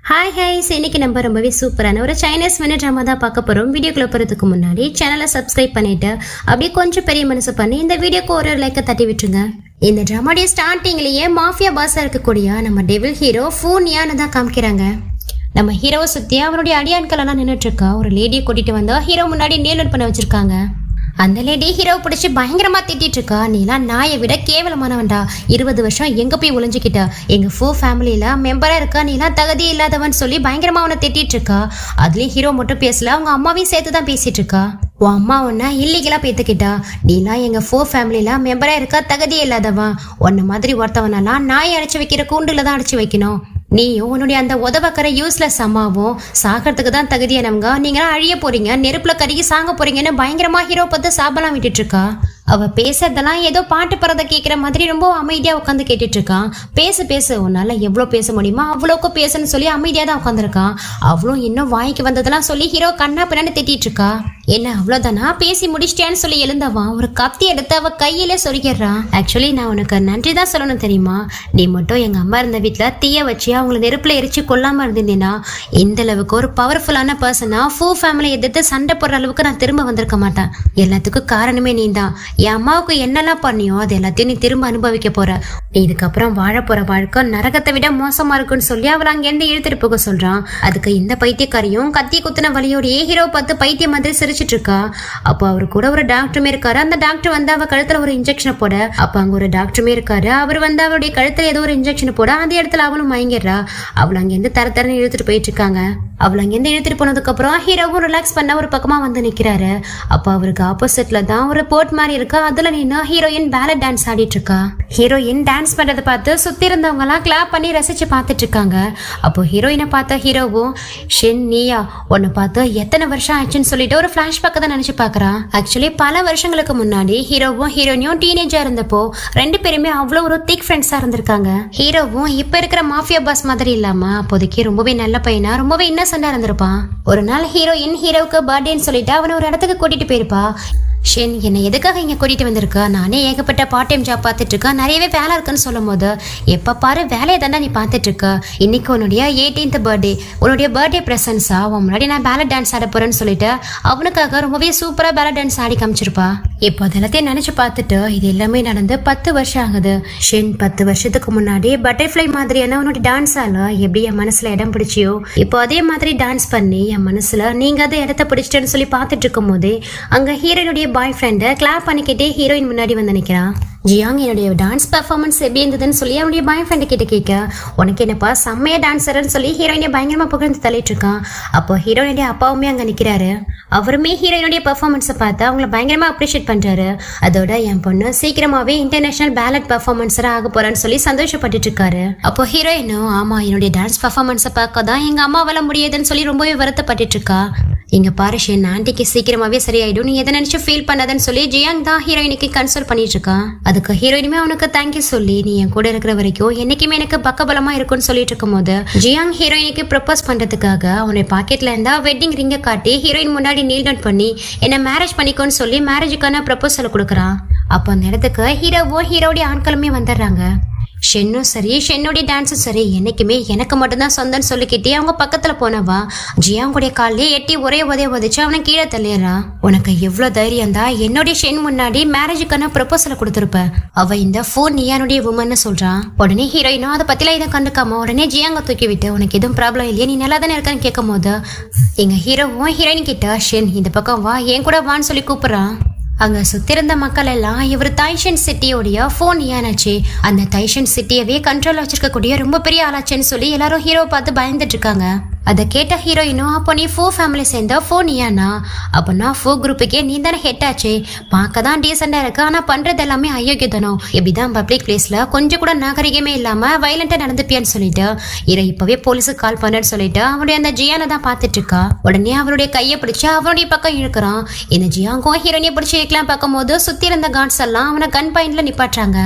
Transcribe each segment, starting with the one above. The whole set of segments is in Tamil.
ஹாய் ஹாய்ஸ், இன்னைக்கு நம்ம ரொம்பவே சூப்பரான ஒரு சைனீஸ் மினி ட்ராமா தான் பார்க்க போகிறோம். வீடியோக்குள்ள போகிறதுக்கு முன்னாடி சேனலை சப்ஸ்கிரைப் பண்ணிட்டு அப்படியே கொஞ்சம் பெரிய மனசு பண்ணி இந்த வீடியோக்கு ஒரு லைக்கை தட்டி விட்டுருங்க. இந்த ட்ராமாடைய ஸ்டார்டிங்லேயே மாஃபியா பாஸாக இருக்கக்கூடிய நம்ம டெவில் ஹீரோ ஃபூனியான்னு தான் காமிக்கிறாங்க. நம்ம ஹீரோவை சுற்றி அவனுடைய அடியாட்கள் எல்லாம் நின்றுட்டு இருக்கா. ஒரு லேடியை கூட்டிட்டு வந்தா ஹீரோ முன்னாடி நேல் பண்ண வச்சிருக்காங்க. அந்த லேடி ஹீரோவை பிடிச்சி பயங்கரமா திட்டிட்டு இருக்கா. நீலாம் நாயை விட கேவலமானவன்டா, 20 வருஷம் எங்க போய் ஒளிஞ்சுக்கிட்ட, எங்க ஃபேமிலியில மெம்பரா இருக்கா, நீலாம் தகுதி இல்லாதவன் சொல்லி பயங்கரமா அவனை திட்டிட்டு இருக்கா. அதுலயும் ஹீரோ மட்டும் பேசல, அவங்க அம்மாவையும் சேர்த்து தான் பேசிட்டு இருக்கா. உன் அம்மா உன்ன இல்லீகலா பேத்துக்கிட்டா, நீலாம் எங்க ஃபேமிலியில மெம்பரா இருக்கா, தகுதியே இல்லாதவன், உன்ன மாதிரி ஒருத்தவனெல்லாம் நாயை அடைச்சு வைக்கிற கூண்டுல தான் அடைச்சு வைக்கணும். நீயும் உன்னுடைய அந்த உதவக்கரை யூஸ்லெஸ் அம்மாவும் சாகிறதுக்கு தான் தகுதியானவங்க, நீங்களாம் அழிய போறீங்க, நெருப்புல கருகி சாங்க போறீங்கன்னு பயங்கரமா ஹீரோ பார்த்து சாபலாம் விட்டுட்டு இருக்கா. அவ பேசுறதெல்லாம் ஏதோ பாட்டு பறத கேட்குற மாதிரி ரொம்ப அமைதியா உட்காந்து கேட்டுட்டு இருக்கான். பேசு உன்னால எவ்வளவு பேச முடியுமா அவ்வளோக்கு பேசுன்னு சொல்லி அமைதியா தான் உட்காந்துருக்கான். அவளும் இன்னும் வாய்க்கு வந்ததெல்லாம் சொல்லி ஹீரோ கண்ணா பின்னான்னு திட்டிட்டு இருக்கா. என்ன அவ்வளவுதானா, பேசி முடிச்சிட்டேன்னு சொல்லி எழுந்தவன் ஒரு கத்தி எடுத்து அவ கையிலே சொருகிடுறான். ஆக்சுவலி நான் உனக்கு நன்றி தான் சொல்லணும் தெரியுமா, நீ மட்டும் எங்க அம்மா இருந்த வீட்டுல தீய வச்சு அவங்களை நெருப்புல எரிச்சு கொல்லாம இருந்தீங்கன்னா இந்த அளவுக்கு ஒரு பவர்ஃபுல்லான பர்சனா ஃபேமிலி எதிர்த்து சண்டை போடுற அளவுக்கு நான் திரும்ப வந்திருக்க மாட்டேன். எல்லாத்துக்கும் காரணமே நீ தான். என் அம்மாவுக்கு என்னெல்லாம் பண்ணியோ அது எல்லாத்தையும் நீ திரும்ப அனுபவிக்க போற. நீ இதுக்கப்புறம் வாழ போற வாழ்க்கை நரகத்தை விட மோசமா இருக்குன்னு சொல்லி அவள் அங்கேருந்து இழுத்துட்டு போக சொல்றான். அதுக்கு இந்த பைத்தியக்காரியும் கத்தி குத்துன வலியோடையே ஹீரோ பார்த்து பைத்திய மாதிரி சிரிச்சிட்டு இருக்கா. அப்போ அவரு கூட ஒரு டாக்டருமே இருக்காரு. அந்த டாக்டர் வந்து அவ கழுத்துல ஒரு இன்ஜெக்ஷனை போட, அப்ப அங்க ஒரு டாக்டருமே இருக்காரு. அவர் வந்து அவருடைய கழுத்துல ஏதோ ஒரு இன்ஜெக்ஷன் போட அந்த இடத்துல அவளும் மயங்கிடுறா. அவள் அங்கேருந்து தரன்னு இழுத்துட்டு போயிட்டு இருக்காங்க. அவள் அங்கேருந்து இழுத்துட்டு போனதுக்கு அப்புறம் ஹீரோவும் ரிலாக்ஸ் பண்ண ஒரு பக்கமா வந்து நிக்கிறாரு. அப்ப அவருக்கு ஆப்போசிட்ல தான் ஒரு போட் மாதிரி இருக்கா. அதுல நின்று ஹீரோயின் பேலட் டான்ஸ் ஆடிட்டு இருக்கா. ஹீரோயின் டான்ஸ் பண்றதை பார்த்து சுத்தி இருந்தவங்க எல்லாம் கிளாப் பண்ணி ரசிச்சு பார்த்துட்டு இருக்காங்க. அப்போ ஹீரோயினை பார்த்த ஹீரோவும் ஷென் நீயா உன்னை பார்த்து எத்தனை வருஷம் ஆச்சுன்னு சொல்லிட்டு ஒரு பிளாஷ்பேக் தான் நினைச்சு பாக்குறான். ஆக்சுவலி பல வருஷங்களுக்கு முன்னாடி ஹீரோவும் ஹீரோயினியும் டீனேஜா இருந்தப்போ ரெண்டு பேருமே அவ்வளவு ஒரு திக் ஃப்ரெண்ட்ஸா இருந்திருக்காங்க. ஹீரோவும் இப்ப இருக்கிற மாஃபியா பாஸ் மாதிரி இல்லாம அப்போதைக்கு ரொம்பவே நல்ல பையனா ரொம்பவே இன்னசென்டா இருந்திருப்பான். ஒரு நாள் ஹீரோயின் ஹீரோவுக்கு பர்த்டேன்னு சொல்லிட்டு அவனை ஒரு இடத்துக்கு கூட்டிட்டு போயிருப்பா. ஷென் என்னை எதுக்காக இங்கே கூட்டிகிட்டு வந்திருக்கா, நானே ஏகப்பட்ட பார்ட் டைம் ஜாப் பார்த்துட்டு இருக்கேன், நிறையவே வேலை இருக்குன்னு சொல்லும் போது எப்போ பாரு வேலையை தாண்டா நீ பார்த்துட்டு இருக்க, இன்னைக்கு உன்னுடைய 18th பர்த்டே, உன்னுடைய பர்த்டே ப்ரெசன்ஸா, உன் முன்னாடி நான் பேலட் டான்ஸ் ஆட போறேன்னு சொல்லிட்டு அவனுக்காக ரொம்பவே சூப்பராக பேலட் டான்ஸ் ஆடி காமிச்சிருப்பா. இப்போ அதெல்லாத்தையும் நினைச்சு பார்த்துட்டு இது எல்லாமே நடந்து 10 வருஷம் ஆகுது. ஷென் 10 வருஷத்துக்கு முன்னாடி பட்டர்ஃப்ளை மாதிரியான உன்னுடைய டான்ஸால எப்படி என் மனசுல இடம் பிடிச்சியோ இப்போ அதே மாதிரி டான்ஸ் பண்ணி என் மனசுல நீங்க அதை இடத்த பிடிச்சிட்டேன்னு சொல்லி பார்த்துட்டு இருக்கும் போதே அங்க ஹீரோயினுடைய பாய் ஃப்ரெண்டை கிளாப் பண்ணிக்கிட்டே ஹீரோயின் முன்னாடி வந்து நிற்கிறான். ஜியாங் என்னுடைய டான்ஸ் பெர்ஃபார்மன்ஸ் எப்படி இருந்ததுன்னு சொல்லி அவனுடைய பாய் ஃப்ரெண்டு கிட்ட கேட்க, உனக்கு என்னப்பா செம்மையா டான்ஸர்ன்னு சொல்லி ஹீரோயினை பயங்கரமா புகழ்ந்து தள்ளிட்டு இருக்கான். அப்போ ஹீரோயினுடைய அப்பாவுமே அங்க நிக்கிறாரு. அவருமே ஹீரோயினுடைய பெர்ஃபார்மன்ஸை பார்த்து அவங்கள பயங்கரமா அப்ரிஷியேட் பண்றாரு. அதோட என் பொண்ணு சீக்கிரமாவே இன்டர்நேஷனல் பேலட் பெர்ஃபார்மன்ஸரா ஆக போறான்னு சொல்லி சந்தோஷப்பட்டுட்டு இருக்காரு. அப்போ ஹீரோயினும் ஆமா என்னுடைய டான்ஸ் பெர்ஃபார்மன்ஸை பார்க்க தான் எங்க அம்மாவால முடியாதுன்னு சொல்லி ரொம்பவே வருத்தப்பட்டுட்டு இருக்கா. இங்க பாரு ஷென், ஆன்டிக்கு சீக்கிரமாவே சரியாயிடும், நீ எதை நினைச்சு ஃபீல் பண்ணாதன்னு சொல்லி ஜியாங் தான் ஹீரோயினுக்கு கன்சோல் பண்ணிட்டு இருக்கான். அதுக்கு ஹீரோயினுமே அவனுக்கு தேங்க்யூ சொல்லி நீ என் கூட இருக்கிற வரைக்கும் என்னைக்குமே எனக்கு பக்கபலமா இருக்கும்னு சொல்லிட்டு இருக்கும் போது ஜியாங் ஹீரோயினுக்கு ப்ரப்போஸ் பண்றதுக்காக அவனுடைய பாக்கெட்ல இருந்தா வெட்டிங் ரிங்கை காட்டி ஹீரோயின் முன்னாடி நீல் டவுன் பண்ணி என்ன மேரேஜ் பண்ணிக்கோன்னு சொல்லி மேரேஜுக்கான ப்ரப்போசல் கொடுக்குறான். அப்போ அந்த இடத்துக்கு ஹீரோவும் ஹீரோடைய ஆட்களுமே வந்துடுறாங்க. ஷென்னும் சரி ஷென்னுடைய டான்ஸும் சரி என்னைக்குமே எனக்கு மட்டும்தான் சொந்தம்னு சொல்லிக்கிட்டே அவங்க பக்கத்துல போனவா ஜியாங்குடைய காலிலே எட்டி ஒரே உதைச்சு அவனை கீழே தள்ளிடுறான். உனக்கு எவ்வளவு தைரியம் தான் என்னுடைய ஷென் முன்னாடி மேரேஜுக்கான ப்ரப்போசலை கொடுத்துருப்ப, அவ இந்த நியானுடைய உமன்னு சொல்றான். உடனே ஹீரோயினும் அதை பத்திலாம் இதை கண்டுக்காம உடனே ஜியாங்க தூக்கி விட்டு உனக்கு எதுவும் ப்ராப்ளம் இல்லையா, நீ நல்லா தானே இருக்கான்னு கேட்கும் போது எங்க ஹீரோவும் ஹீரோயின் கிட்ட ஷென் இந்த பக்கம் வா என் கூட வான்னு சொல்லி கூப்பிடுறான். அங்க சுத்திருந்த மக்கள் எல்லாம் இவர் தைஷன் சிட்டியோடைய நியானாச்சு, அந்த தைஷன் சிட்டியவே கண்ட்ரோல் வச்சிருக்கக்கூடிய ரொம்ப பெரிய ஆளாச்சுன்னு சொல்லி எல்லாரும் ஹீரோவை பார்த்து பயந்துட்டு இருக்காங்க. அதை கேட்ட ஹீரோயினும் அப்போ நீ ஃபேமிலி சேர்ந்த நியானா, அப்போனா குரூப்புக்கே நீ தானே ஹெட் ஆச்சு, பார்க்க தான் டீசெண்டா இருக்கு, ஆனா பண்றது எல்லாமே அயோக்கியத்தனம், எப்படிதான் பப்ளிக் பிளேஸ்ல கொஞ்சம் கூட நாகரிகமே இல்லாம வயலண்டா நடந்துப்பியான்னு சொல்லிட்டு இதை இப்பவே போலீஸுக்கு கால் பண்ணன்னு சொல்லிட்டு அவனுடைய அந்த ஜியானை தான் பார்த்துட்டு இருக்கா. உடனே அவருடைய கையை பிடிச்சு அவனுடைய பக்கம் இழுக்கிறான். இந்த ஜியாங்கும் ஹீரோயினை பிடிச்சி இழுக்கலாம் பார்க்கும் போது சுத்தி இருந்த கார்ட்ஸ் எல்லாம் அவனை கன் பாயிண்ட்ல நிப்பாட்டுறாங்க.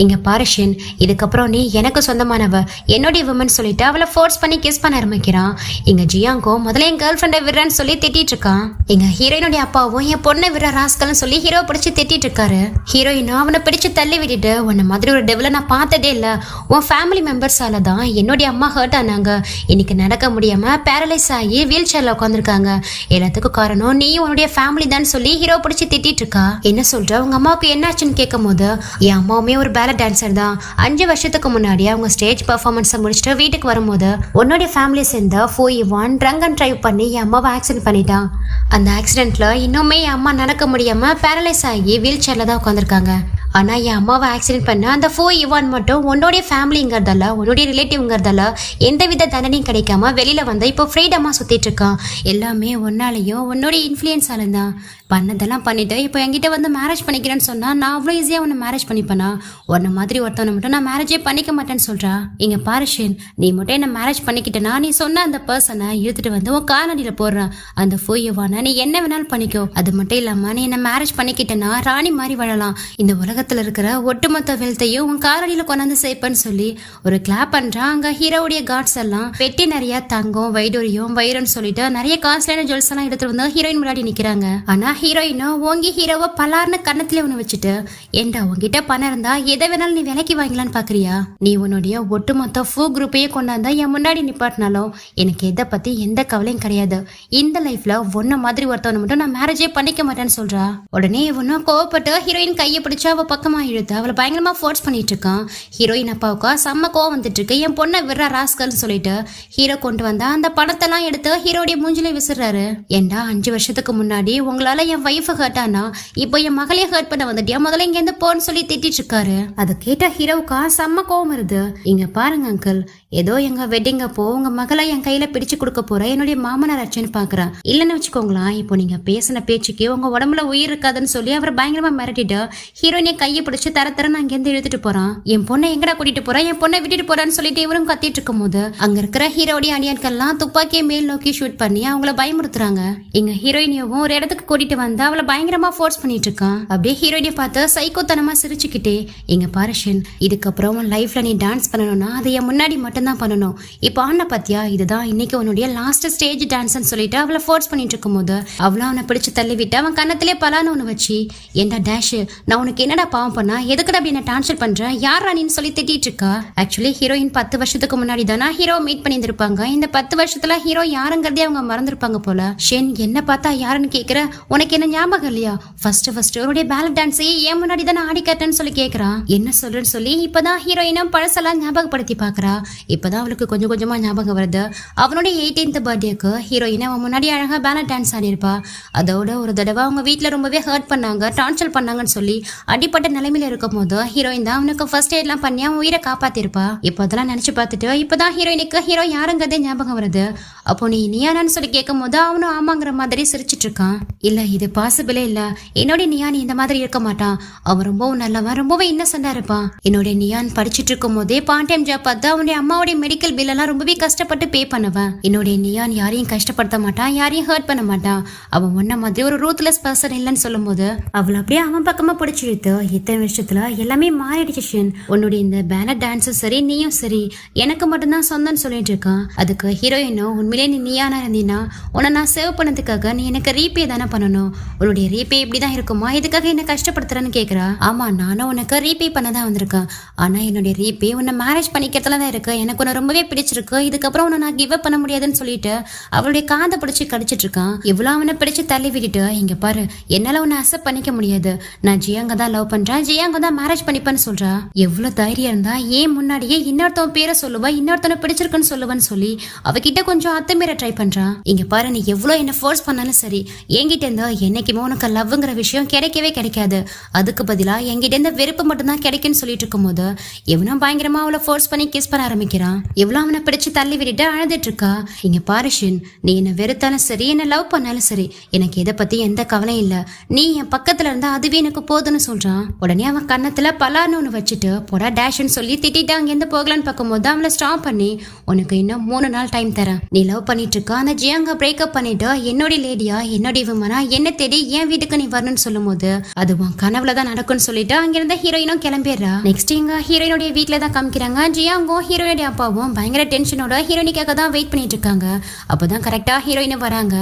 இங்க பாருஷன், இதுக்கப்புறம் நீ எனக்கு சொந்தமானவ, என்னுடைய விமன் சொல்லிட்டு அவளை ஃபோர்ஸ் பண்ணி கிஸ் பண்ண ஆரம்பிக்கிறான். இங்க ஜியாங்கோ முதல்ல என் கேர்ள் ஃப்ரெண்டை விடுறான்னு சொல்லி திட்டிட்டு இருக்கான். இங்க ஹீரோயினுடைய அப்பாவும் என் பொண்ணை விடுற ராஸ்கல்னு சொல்லி ஹீரோ பிடிச்சு திட்டிட்டு இருக்காரு. ஹீரோயினும் அவனை பிடிச்சு தள்ளி விட்டுட்டு, உன்ன மாதிரி ஒரு டெவலை நான் பார்த்ததே இல்ல, உன் ஃபேமிலி மெம்பர்ஸால தான் என்னுடைய அம்மா ஹர்ட் ஆனாங்க, இன்னைக்கு நடக்க முடியாம பேரலைஸ் ஆகி வீல் சேர்ல உட்காந்துருக்காங்க, எல்லாத்துக்கும் காரணம் நீ உன்னுடைய ஃபேமிலி தான் சொல்லி ஹீரோ பிடிச்சு திட்டிட்டு இருக்கா. என்ன சொல்ற, உங்க அம்மாவுக்கு என்னாச்சுன்னு கேட்கும் போது, என் அம்மாவுமே ஒரு பேல டான்சர் தான், 5 வருஷத்துக்கு முன்னாடி அவங்க ஸ்டேஜ் பெர்ஃபார்மன்ஸை முடிச்சுட்டு வீட்டுக்கு வரும்போது உன்னுடைய ஃபேமிலி சேர்ந்த ஃபோயிவான் ட்ரங்க் அண்ட் டிரைவ் பண்ணி என் அம்மாவை ஆக்சிடென்ட் பண்ணிட்டான். அந்த ஆக்சிடென்ட்ல இன்னுமே என் அம்மா நடக்க முடியாம பேரலைஸ் ஆகி வீல் சேர்ல தான் உட்காந்துருக்காங்க. ஆனா என் அம்மாவை ஆக்சிடென்ட் பண்ண அந்த இவான் மட்டும் உன்னுடைய ஃபேமிலிங்கிறதால உன்னுடைய ரிலேட்டிவ்ங்கிறதால எந்தவித தண்டனையும் கிடைக்காம வெளியில வந்து இப்போ ஃப்ரீடமா சுத்திட்டு இருக்கான். எல்லாமே உன்னாலையும் உன்னுடைய இன்ஃப்ளூயன்ஸால தான். பண்ணதெல்லாம் பண்ணிட்டு இப்போ என்கிட்ட வந்து மேரேஜ் பண்ணிக்கிறேன்னு சொன்னா நான் அவ்வளோ ஈஸியா உன்னை மேரேஜ் பண்ணிப்பேனா? உன்ன மாதிரி ஒருத்தவனை மட்டும் நான் மேரேஜே பண்ணிக்க மாட்டேன்னு சொல்றா. இங்க பாருஷன், நீ மட்டும் என்ன மேரேஜ் பண்ணிக்கிட்டனா நீ சொன்ன அந்த பர்சனை இழுத்துட்டு வந்து உன் காலடியில போடுறான். அந்த இவான நீ என்ன வேணாலும் பண்ணிக்கோ. அது மட்டும் இல்லாம நீ என்ன மேரேஜ் பண்ணிக்கிட்டனா ராணி மாதிரி வாழலாம். இந்த உலகத்துல இருக்கிற ஒட்டுமொத்த வெல்த்தையும் உன் காலடியில கொண்டாந்து சேர்ப்பேன்னு சொல்லி ஒரு கிளாப் பண்றான். அங்க ஹீரோவுடைய கார்ட்ஸ் எல்லாம் வெட்டி நிறைய தங்கம், வைடூரியம், வைரம்னு சொல்லிட்டு நிறைய காஸ்ட்லியான ஜுவல்ஸ் எல்லாம் எடுத்துட்டு வந்து ஹீரோயின் முன்னாடி நிக்கிறாங்க. ஆனா ஹீரோயினும் ஓங்கி ஹீரோவை பலார்னு கண்ணத்துல ஒண்ணு வச்சுட்டு, ஏண்டா உங்ககிட்ட பணம் இருந்தா எதை வேணாலும் நீ விலைக்கு வாங்கலான்னு பாக்குறியா? நீ உன்னுடைய ஒட்டுமொத்த குரூப்பையே கொண்டாந்தா என் முன்னாடி நிப்பாட்டினாலும் எனக்கு எதை பத்தி எந்த கவலையும் கிடையாது. இந்த லைஃப்ல ஒன்ன மாதிரி ஒருத்தவனை மட்டும் நான் மேரேஜே பண்ணிக்க மாட்டேன்னு சொல்றா. உடனே இவனும் கோவப்பட்டு ஹீரோயின் கையை பிடிச்சு அவ பக்கமா இழுத்து அவளை பயங்கரமா ஃபோர்ஸ் பண்ணிட்டு இருக்கான். ஹீரோயின் அப்பாவுக்கா செம்ம கோவம் வந்துட்டு இருக்கு. என் பொண்ணை விடுற ராஸ்கல்னு சொல்லிட்டு ஹீரோ கொண்டு வந்தா அந்த பணத்தெல்லாம் எடுத்து ஹீரோடைய மூஞ்சில விசிறாரு. ஏண்டா 5 வருஷத்துக்கு முன்னாடி உங்களால என் வைஃப் ஹர்ட் ஆனா இப்போ என் மகளையே ஹர்ட் பண்ண வந்துட்டியா, முதல்ல இங்க இருந்து போன்னு சொல்லி திட்டிட்டு இருக்காரு. அதை கேட்ட ஹீரோவுக்கா செம்ம கோவம் வருது. இங்க பாருங்க அங்கிள், ஏதோ எங்க வெட்டிங் அப்போ உங்க மகளை என் கையில பிடிச்சு கொடுக்க போற என்னுடைய மாமனார் ஆச்சுன்னு பாக்குறேன். இல்லன்னு வச்சுக்கோங்களா, இப்போ நீங்க பேசின பேச்சுக்கு உங்க உடம்புல உயிர் இருக்காதுன்னு சொல்லி அவர் பயங்கரமா மிரட்டிட்டு ஹீரோயினை கையை பிடிச்சு தர நான் இருந்து இழுத்துட்டு போறான். என் பொண்ணை எங்கடா கூட்டிட்டு போறேன், என் பொண்ணை விட்டுட்டு போறான்னு சொல்லிட்டு இவரும் கத்திட்டு இருக்கும் போது அங்க இருக்கிற ஹீரோடைய அடியாட்கள்லாம் துப்பாக்கியை மேல் நோக்கி ஷூட் பண்ணி அவங்கள பயமுறுத்துறாங்க. இங்க ஹீரோயினியவும் ஒரு இடத்துக்கு கூட்டிட்டு வந்து அவளை பயங்கரமா ஃபோர்ஸ் பண்ணிட்டு இருக்கான். அப்படியே ஹீரோயினை பார்த்து சைக்கோத்தனமா சிரிச்சுக்கிட்டே, இங்க பாருஷன், இதுக்கப்புறம் லைஃப்ல நீ டான்ஸ் பண்ணணும்னா அதை என் முன்னாடி மட்டும்தான் பண்ணணும். இப்போ ஆன பத்தியா, இதுதான் இன்னைக்கு உன்னுடைய லாஸ்ட் ஸ்டேஜ் டான்ஸ்ன்னு சொல்லிட்டு அவளை ஃபோர்ஸ் பண்ணிட்டு இருக்கும் போது அவளை அவனை பிடிச்சு தள்ளி விட்டு அவன் கண்ணத்திலே பலான்னு ஒண்ணு வச்சு, ஏண்டா டேஷ், நான் உனக்கு என்னடா பாவம் பண்ணா, எதுக்கடா அப்படி என்ன டான்ஸர் பண்றேன், யார் ராணின்னு சொல்லி திட்டிட்டு இருக்கா. ஆக்சுவலி ஹீரோயின் 10 வருஷத்துக்கு முன்னாடி தானே ஹீரோ மீட் பண்ணியிருந்திருப்பாங்க. இந்த 10 வருஷத்துல ஹீரோ யாருங்கிறதே அவங்க மறந்துருப்பாங்க போல. ஷென், என்ன பார்த்தா யாருன்னு கேக்குற, உனக்கு என்ன ஞாபகம் இல்லையா? ஃபர்ஸ்ட் உன்னுடைய பேலட் டான்ஸையே ஏன் முன்னாடி தானே ஆடி காட்டேன்னு சொல்லி கேட்கறான். என்ன சொல்றேன்னு சொல்லி இப்பதான் ஹீரோயினும் பழசெல்லாம் ஞாபகப்படுத்தி பாக்குறா. இப்பதான் அவளுக்கு கொஞ்சம் கொஞ்சமா ஞாபகம் வருது. அவனுடைய 18th பர்த்டேக்கு ஹீரோயின் அவன் முன்னாடி அழகா பேலட் டான்ஸ் ஆடிருப்பா. அதோட ஒரு தடவை அவங்க வீட்டுல ரொம்பவே ஹர்ட் பண்ணாங்க, டார்ச்சர் பண்ணாங்கன்னு சொல்லி அடிப்பட்ட நிலைமையில இருக்கும் போது ஹீரோயின் தான் அவனுக்கு ஃபர்ஸ்ட் எய்ட்லாம் பண்ணி அவன் உயிரை காப்பாத்திருப்பா. இப்போ அதெல்லாம் நினைச்சு பார்த்துட்டு இப்பதான் ஹீரோயினுக்கு ஹீரோ யாருங்கிறதே ஞாபகம் வருது. அப்போ நீ நியானான்னு சொல்லி கேட்கும் போது அவனும் ஆமாங்கிற மாதிரி சிரிச்சிட்டு இருக்கான். இல்ல, இது பாசிபிளே இல்ல, என்னுடைய நியான் இந்த மாதிரி இருக்க மாட்டான், அவன் ரொம்பவும் நல்லவன், ரொம்பவே இன்னசென்டா இருப்பான். என்னுடைய நியான் படிச்சுட்டு இருக்கும் போதே பார்ட் டைம் ஜாப் பார்த்து அவனுடைய அம்மாவுடைய மெடிக்கல் பில் எல்லாம் ரொம்பவே கஷ்டப்பட்டு பே பண்ணுவேன். என்னுடைய நியான் யாரையும் கஷ்டப்படுத்த மாட்டான், யாரையும் ஹர்ட் பண்ண மாட்டான், அவன் முன்ன மாதிரி ஒரு ரூத்லெஸ் பர்சன் இல்லைன்னு சொல்லும் போது அவளை அப்படியே அவன் பக்கமா பிடிச்சிருத்து. இத்தனை வருஷத்துல எல்லாமே மாறிடுச்சு. உன்னுடைய இந்த பேலட் டான்ஸும் சரி, நீயும் சரி, எனக்கு மட்டும்தான் சொந்தம்னு சொல்லிட்டு இருக்கான். அதுக்கு ஹீரோயினும், உண்மையிலே நீ நியானா இருந்தீன்னா உன்னை நான் சேவ் பண்ணதுக்காக நீ எனக்கு ரீபே தானே பண்ணணும், உன்னுடைய ரீபே இப்படிதான் இருக்குமா, இதுக்காக என்ன கஷ்டப்படுத்துறேன்னு கேக்குறா. ஆமா, நானும் உனக்கு ரீபே பண்ணதான் வந்திருக்கேன், ஆனா என்னுடைய ரீபே உன்னை மேரேஜ் பண்ணிக்கிறதுல தான் இருக்கு, எனக்கு உன்னை ரொம்பவே பிடிச்சிருக்கு, இதுக்கப்புறம் உன்னை நான் கிவ் அப் பண்ண முடியாதுன்னு சொல்லிட்டு அவளுடைய காதை பிடிச்சி கடிச்சிட்டு இருக்கான். இவ்வளவு அவனை பிடிச்சு தள்ளி விட்டுட்டு, இங்க பாரு, என்னால உன்னை அக்செப்ட் பண்ணிக்க முடியாது, நான் ஜியாங்க தான் லவ் பண்றேன், ஜியாங்க தான் மேரேஜ் பண்ணிப்பேன்னு சொல்றா. எவ்வளவு தைரியம் இருந்தா ஏன் முன்னாடியே இன்னொருத்தவன் பேரை சொல்லுவா, இன்னொருத்தவனை பிடிச்சிருக்குன்னு சொல்லுவான்னு சொல்லி அவகிட்ட கொஞ்சம் அத்துமீற ட்ரை பண்றான். இங்க பாரு, நீ எவ்வளவு என்ன ஃபோர்ஸ் பண்ணாலும் சரி, என்கிட்ட இருந்தா என்னைக்குமே உனக்கு லவ்ங்கிற விஷயம் கிடைக்கவே கிடைக்காது, அதுக்கு பதிலா என்கிட்ட இருந்த வெறுப்பு மட்டும்தான் கிடைக்குன்னு சொல்லிட்டு இருக்கும் போது இவனும் பயங்கரமா அவளை ஃபோர்ஸ் பண்ணி கிஸ் பண்ண ஆரம்பிக்கிறான். எவ்வளவு அவனை பிடிச்சு தள்ளி விட்டுட்டு அழுதுட்டு இருக்கா. இங்க பாரு ஷின், நீ என்ன வெறுத்தாலும் சரி, என்ன லவ் பண்ணாலும் சரி, எனக்கு இதை பத்தி எந்த கவலையும் இல்ல, நீ என் பக்கத்துல இருந்தா அதுவே எனக்கு போதுன்னு சொல்றான். உடனே அவன் கண்ணத்துல பலான்னு ஒண்ணு வச்சுட்டு போடா டேஷ்ன்னு சொல்லி திட்டிட்டு அங்கிருந்து போகலான்னு பார்க்கும்போது அவளை ஸ்டாப் பண்ணி, உனக்கு இன்னும் 3 நாள் டைம் தரேன், நீ லவ் லவ் பண்ணிட்டு இருக்கா. அந்த ஜியாங்க பிரேக்கப் பண்ணிட்டு என்னோட லேடியா என்னோட விமனா என்ன தேடி என் வீட்டுக்கு நீ வரணும்னு சொல்லும் போது அது உன் கனவுல தான் நடக்கும்னு சொல்லிட்டு அங்கிருந்த ஹீரோயினும் கிளம்பிடுறா. நெக்ஸ்ட் இங்க ஹீரோயினுடைய வீட்டுல தான் காமிக்கிறாங்க. ஜியாங்கும் ஹீரோயினுடைய அப்பாவும் பயங்கர டென்ஷனோட ஹீரோயினுக்காக தான் வெயிட் பண்ணிட்டு இருக்காங்க. அப்பதான் கரெக்டா ஹீரோயின் வராங்க.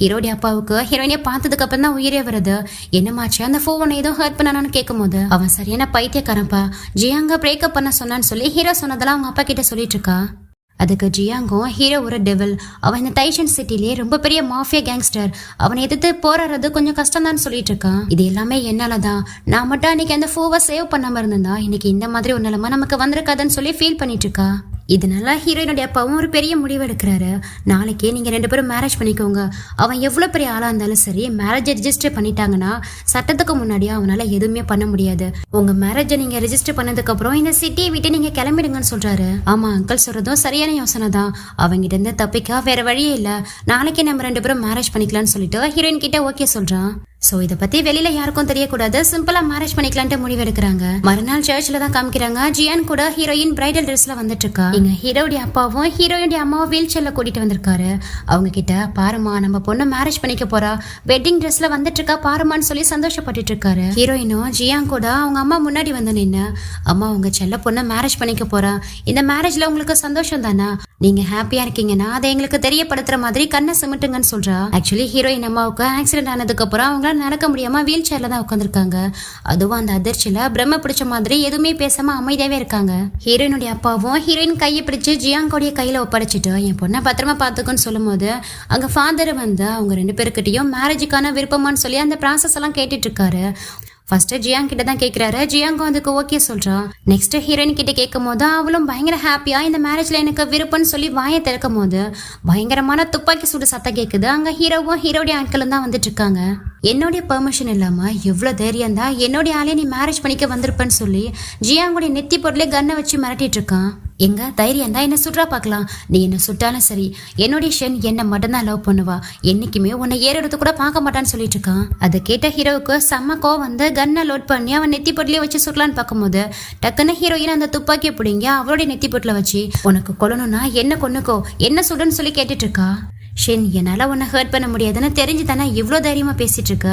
ஹீரோடைய அப்பாவுக்கு ஹீரோயினை பார்த்ததுக்கு அப்புறம் தான் உயிரே வருது. என்னமாச்சு அந்த ஃபோன் ஏதோ ஹர்ட் பண்ணானு கேட்கும் போது அவன் சரியான பைத்தியக்காரப்பா, ஜியாங்க பிரேக்கப் பண்ண சொன்னான்னு சொல்லி ஹீரோ சொன்னதெல்லாம் அவங்க அப்பா கிட்ட சொல்லிட்டு இருக்கா. அதுக்கு ஜியாங்கும் ஹீரோ ஒரு டெவில், அவன் இந்த டைஷன் சிட்டிலேயே ரொம்ப பெரிய மாஃபியா கேங்ஸ்டர், அவனை எதிர்த்து போராடுறது கொஞ்சம் கஷ்டம் தான் சொல்லிட்டு இருக்கான். இது எல்லாமே என்னாலதான், நான் மட்டும் அன்னைக்கு அந்த ஃபோவை சேவ் பண்ணாம இருந்திருந்தா இன்னைக்கு இந்த மாதிரி ஒரு நிலைமை நமக்கு வந்திருக்காதுன்னு சொல்லி ஃபீல் பண்ணிட்டு இருக்கா. இதனால ஹீரோயினுடைய அப்பாவும் ஒரு பெரிய முடிவு எடுக்கிறாரு. நாளைக்கே நீங்க 2 பேரும் மேரேஜ் பண்ணிக்கோங்க. அவன் எவ்வளவு பெரிய ஆளா இருந்தாலும் சரி, மேரேஜ் ரெஜிஸ்டர் பண்ணிட்டாங்கன்னா சட்டத்துக்கு முன்னாடியே அவனால எதுவுமே பண்ண முடியாது. உங்க மேரேஜை நீங்க ரெஜிஸ்டர் பண்ணதுக்கு அப்புறம் இந்த சிட்டியை விட்டு நீங்க கிளம்பிடுங்கன்னு சொல்றாரு. ஆமா, அங்கிள் சொல்றதும் சரியான யோசனை தான். அவங்கிட்ட இருந்து தப்பிக்க வேற வழியே இல்ல. நாளைக்கே நம்ம 2 பேரும் மேரேஜ் பண்ணிக்கலாம்னு சொல்லிட்டு ஹீரோயின் கிட்ட ஓகே சொல்றான். சோ இத பத்தி வெளியில யாருக்கும் தெரியக்கூடாது, சிம்பிளா மேரேஜ் பண்ணிக்கலான்ட்டு முடிவு எடுக்கிறாங்க. மறுநாள் சர்ச்ல தான் காமிக்கிறாங்க. ஜியான் கூட ஹீரோயின் பிரைடல் ட்ரெஸ்ல வந்துட்டு இருக்கா. இங்க ஹீரோடைய அப்பாவும் ஹீரோயினுடைய அம்மாவும் வீல் சேர்ல கூட்டிட்டு வந்திருக்காரு. அவங்க கிட்ட பாருமா நம்ம பொண்ணு மேரேஜ் பண்ணிக்க போறா, வெட்டிங் ட்ரெஸ்ல வந்துட்டு இருக்கா பாருமான்னு சொல்லி சந்தோஷப்பட்டுட்டு இருக்காரு. ஹீரோயினும் ஜியான் கூட அவங்க அம்மா முன்னாடி வந்து நின்னு, அம்மா உங்க செல்ல பொண்ணு மேரேஜ் பண்ணிக்க போறா, இந்த மேரேஜ்ல உங்களுக்கு சந்தோஷம் தானா, நீங்க ஹாப்பியா இருக்கீங்கன்னா அதை எங்களுக்கு தெரியப்படுத்துற மாதிரி கண்ணை சிமிட்டுங்கன்னு சொல்றா. ஆக்சுவலி ஹீரோயின் அம்மாவுக்கு ஆக்சிடென்ட் ஆனதுக்கு அப்புறம் அவங்க நடக்க முடியாம வீல் சேர்ல தான் உட்காந்துருக்காங்க. அதுவும் அந்த அதிர்ச்சியில பிரம்ம பிடிச்ச மாதிரி எதுவுமே பேசாம அமைதியாவே இருக்காங்க. ஹீரோயினுடைய அப்பாவும் ஹீரோயின் கையை பிடிச்சு ஜியாங்கோடைய கையில ஒப்படைச்சிட்டு என் பொண்ணை பத்திரமா பாத்துக்கோன்னு சொல்லும் போது அங்க ஃபாதர் வந்து அவங்க 2 பேருக்கிட்டையும் மேரேஜுக்கான விருப்பமான்னு சொல்லி அந்த ப்ராசஸ் எல்லாம் கேட்டுட்டு இருக்காரு. ஃபர்ஸ்ட் ஜியாங் கிட்ட தான் கேட்கிறாரு. ஜியாங்கும் அதுக்கு ஓகே சொல்றான். நெக்ஸ்ட் ஹீரோயின் கிட்ட கேட்கும் போது அவளும் பயங்கர ஹாப்பியா இந்த மேரேஜ்ல எனக்கு விருப்பம்னு சொல்லி வாயை திறக்கும் போது பயங்கரமான துப்பாக்கி சூடு சத்தம் கேட்குது. அங்க ஹீரோவும் ஹீரோடைய ஆட்களும் தான் வந்துட்டு இருக்காங்க. என்னுடைய பெர்மிஷன் இல்லாம எவ்வளவு தைரியம் தான் என்னுடைய ஆளே நீ மேரேஜ் பண்ணிக்க வந்திருப்பேன்னு சொல்லி ஜியாங்குடைய நெத்தி பொருளே கண்ணை வச்சு மிரட்டிட்டு இருக்கான். எங்க தைரியம் தான் என்ன சுற்றா பார்க்கலாம், நீ என்ன சுட்டாலும் சரி என்னுடைய ஷென் என்ன மட்டும்தான் லவ் பண்ணுவா, என்னைக்குமே உன்னை ஏறெடுத்து கூட பார்க்க மாட்டான்னு சொல்லிட்டு இருக்கான். அதை கேட்ட ஹீரோவுக்கு செம்ம கோவம் வந்து கன்னை லோட் பண்ணி அவன் நெத்தி பொட்டிலே வச்சு சுடலான்னு பார்க்கும்போது டக்குன்னு ஹீரோயின் அந்த துப்பாக்கியை பிடிங்க அவளுடைய நெத்தி பொட்டில வச்சு உனக்கு கொல்லணும்னா என்ன கொன்னுக்கோ என்ன சுடுன்னு சொல்லி கேட்டுட்டு இருக்கா. ஷென் என்னால உன்னை ஹர்ட் பண்ண முடியாதுன்னு தெரிஞ்சு தானே இவ்வளோ தைரியமா பேசிட்டு இருக்க,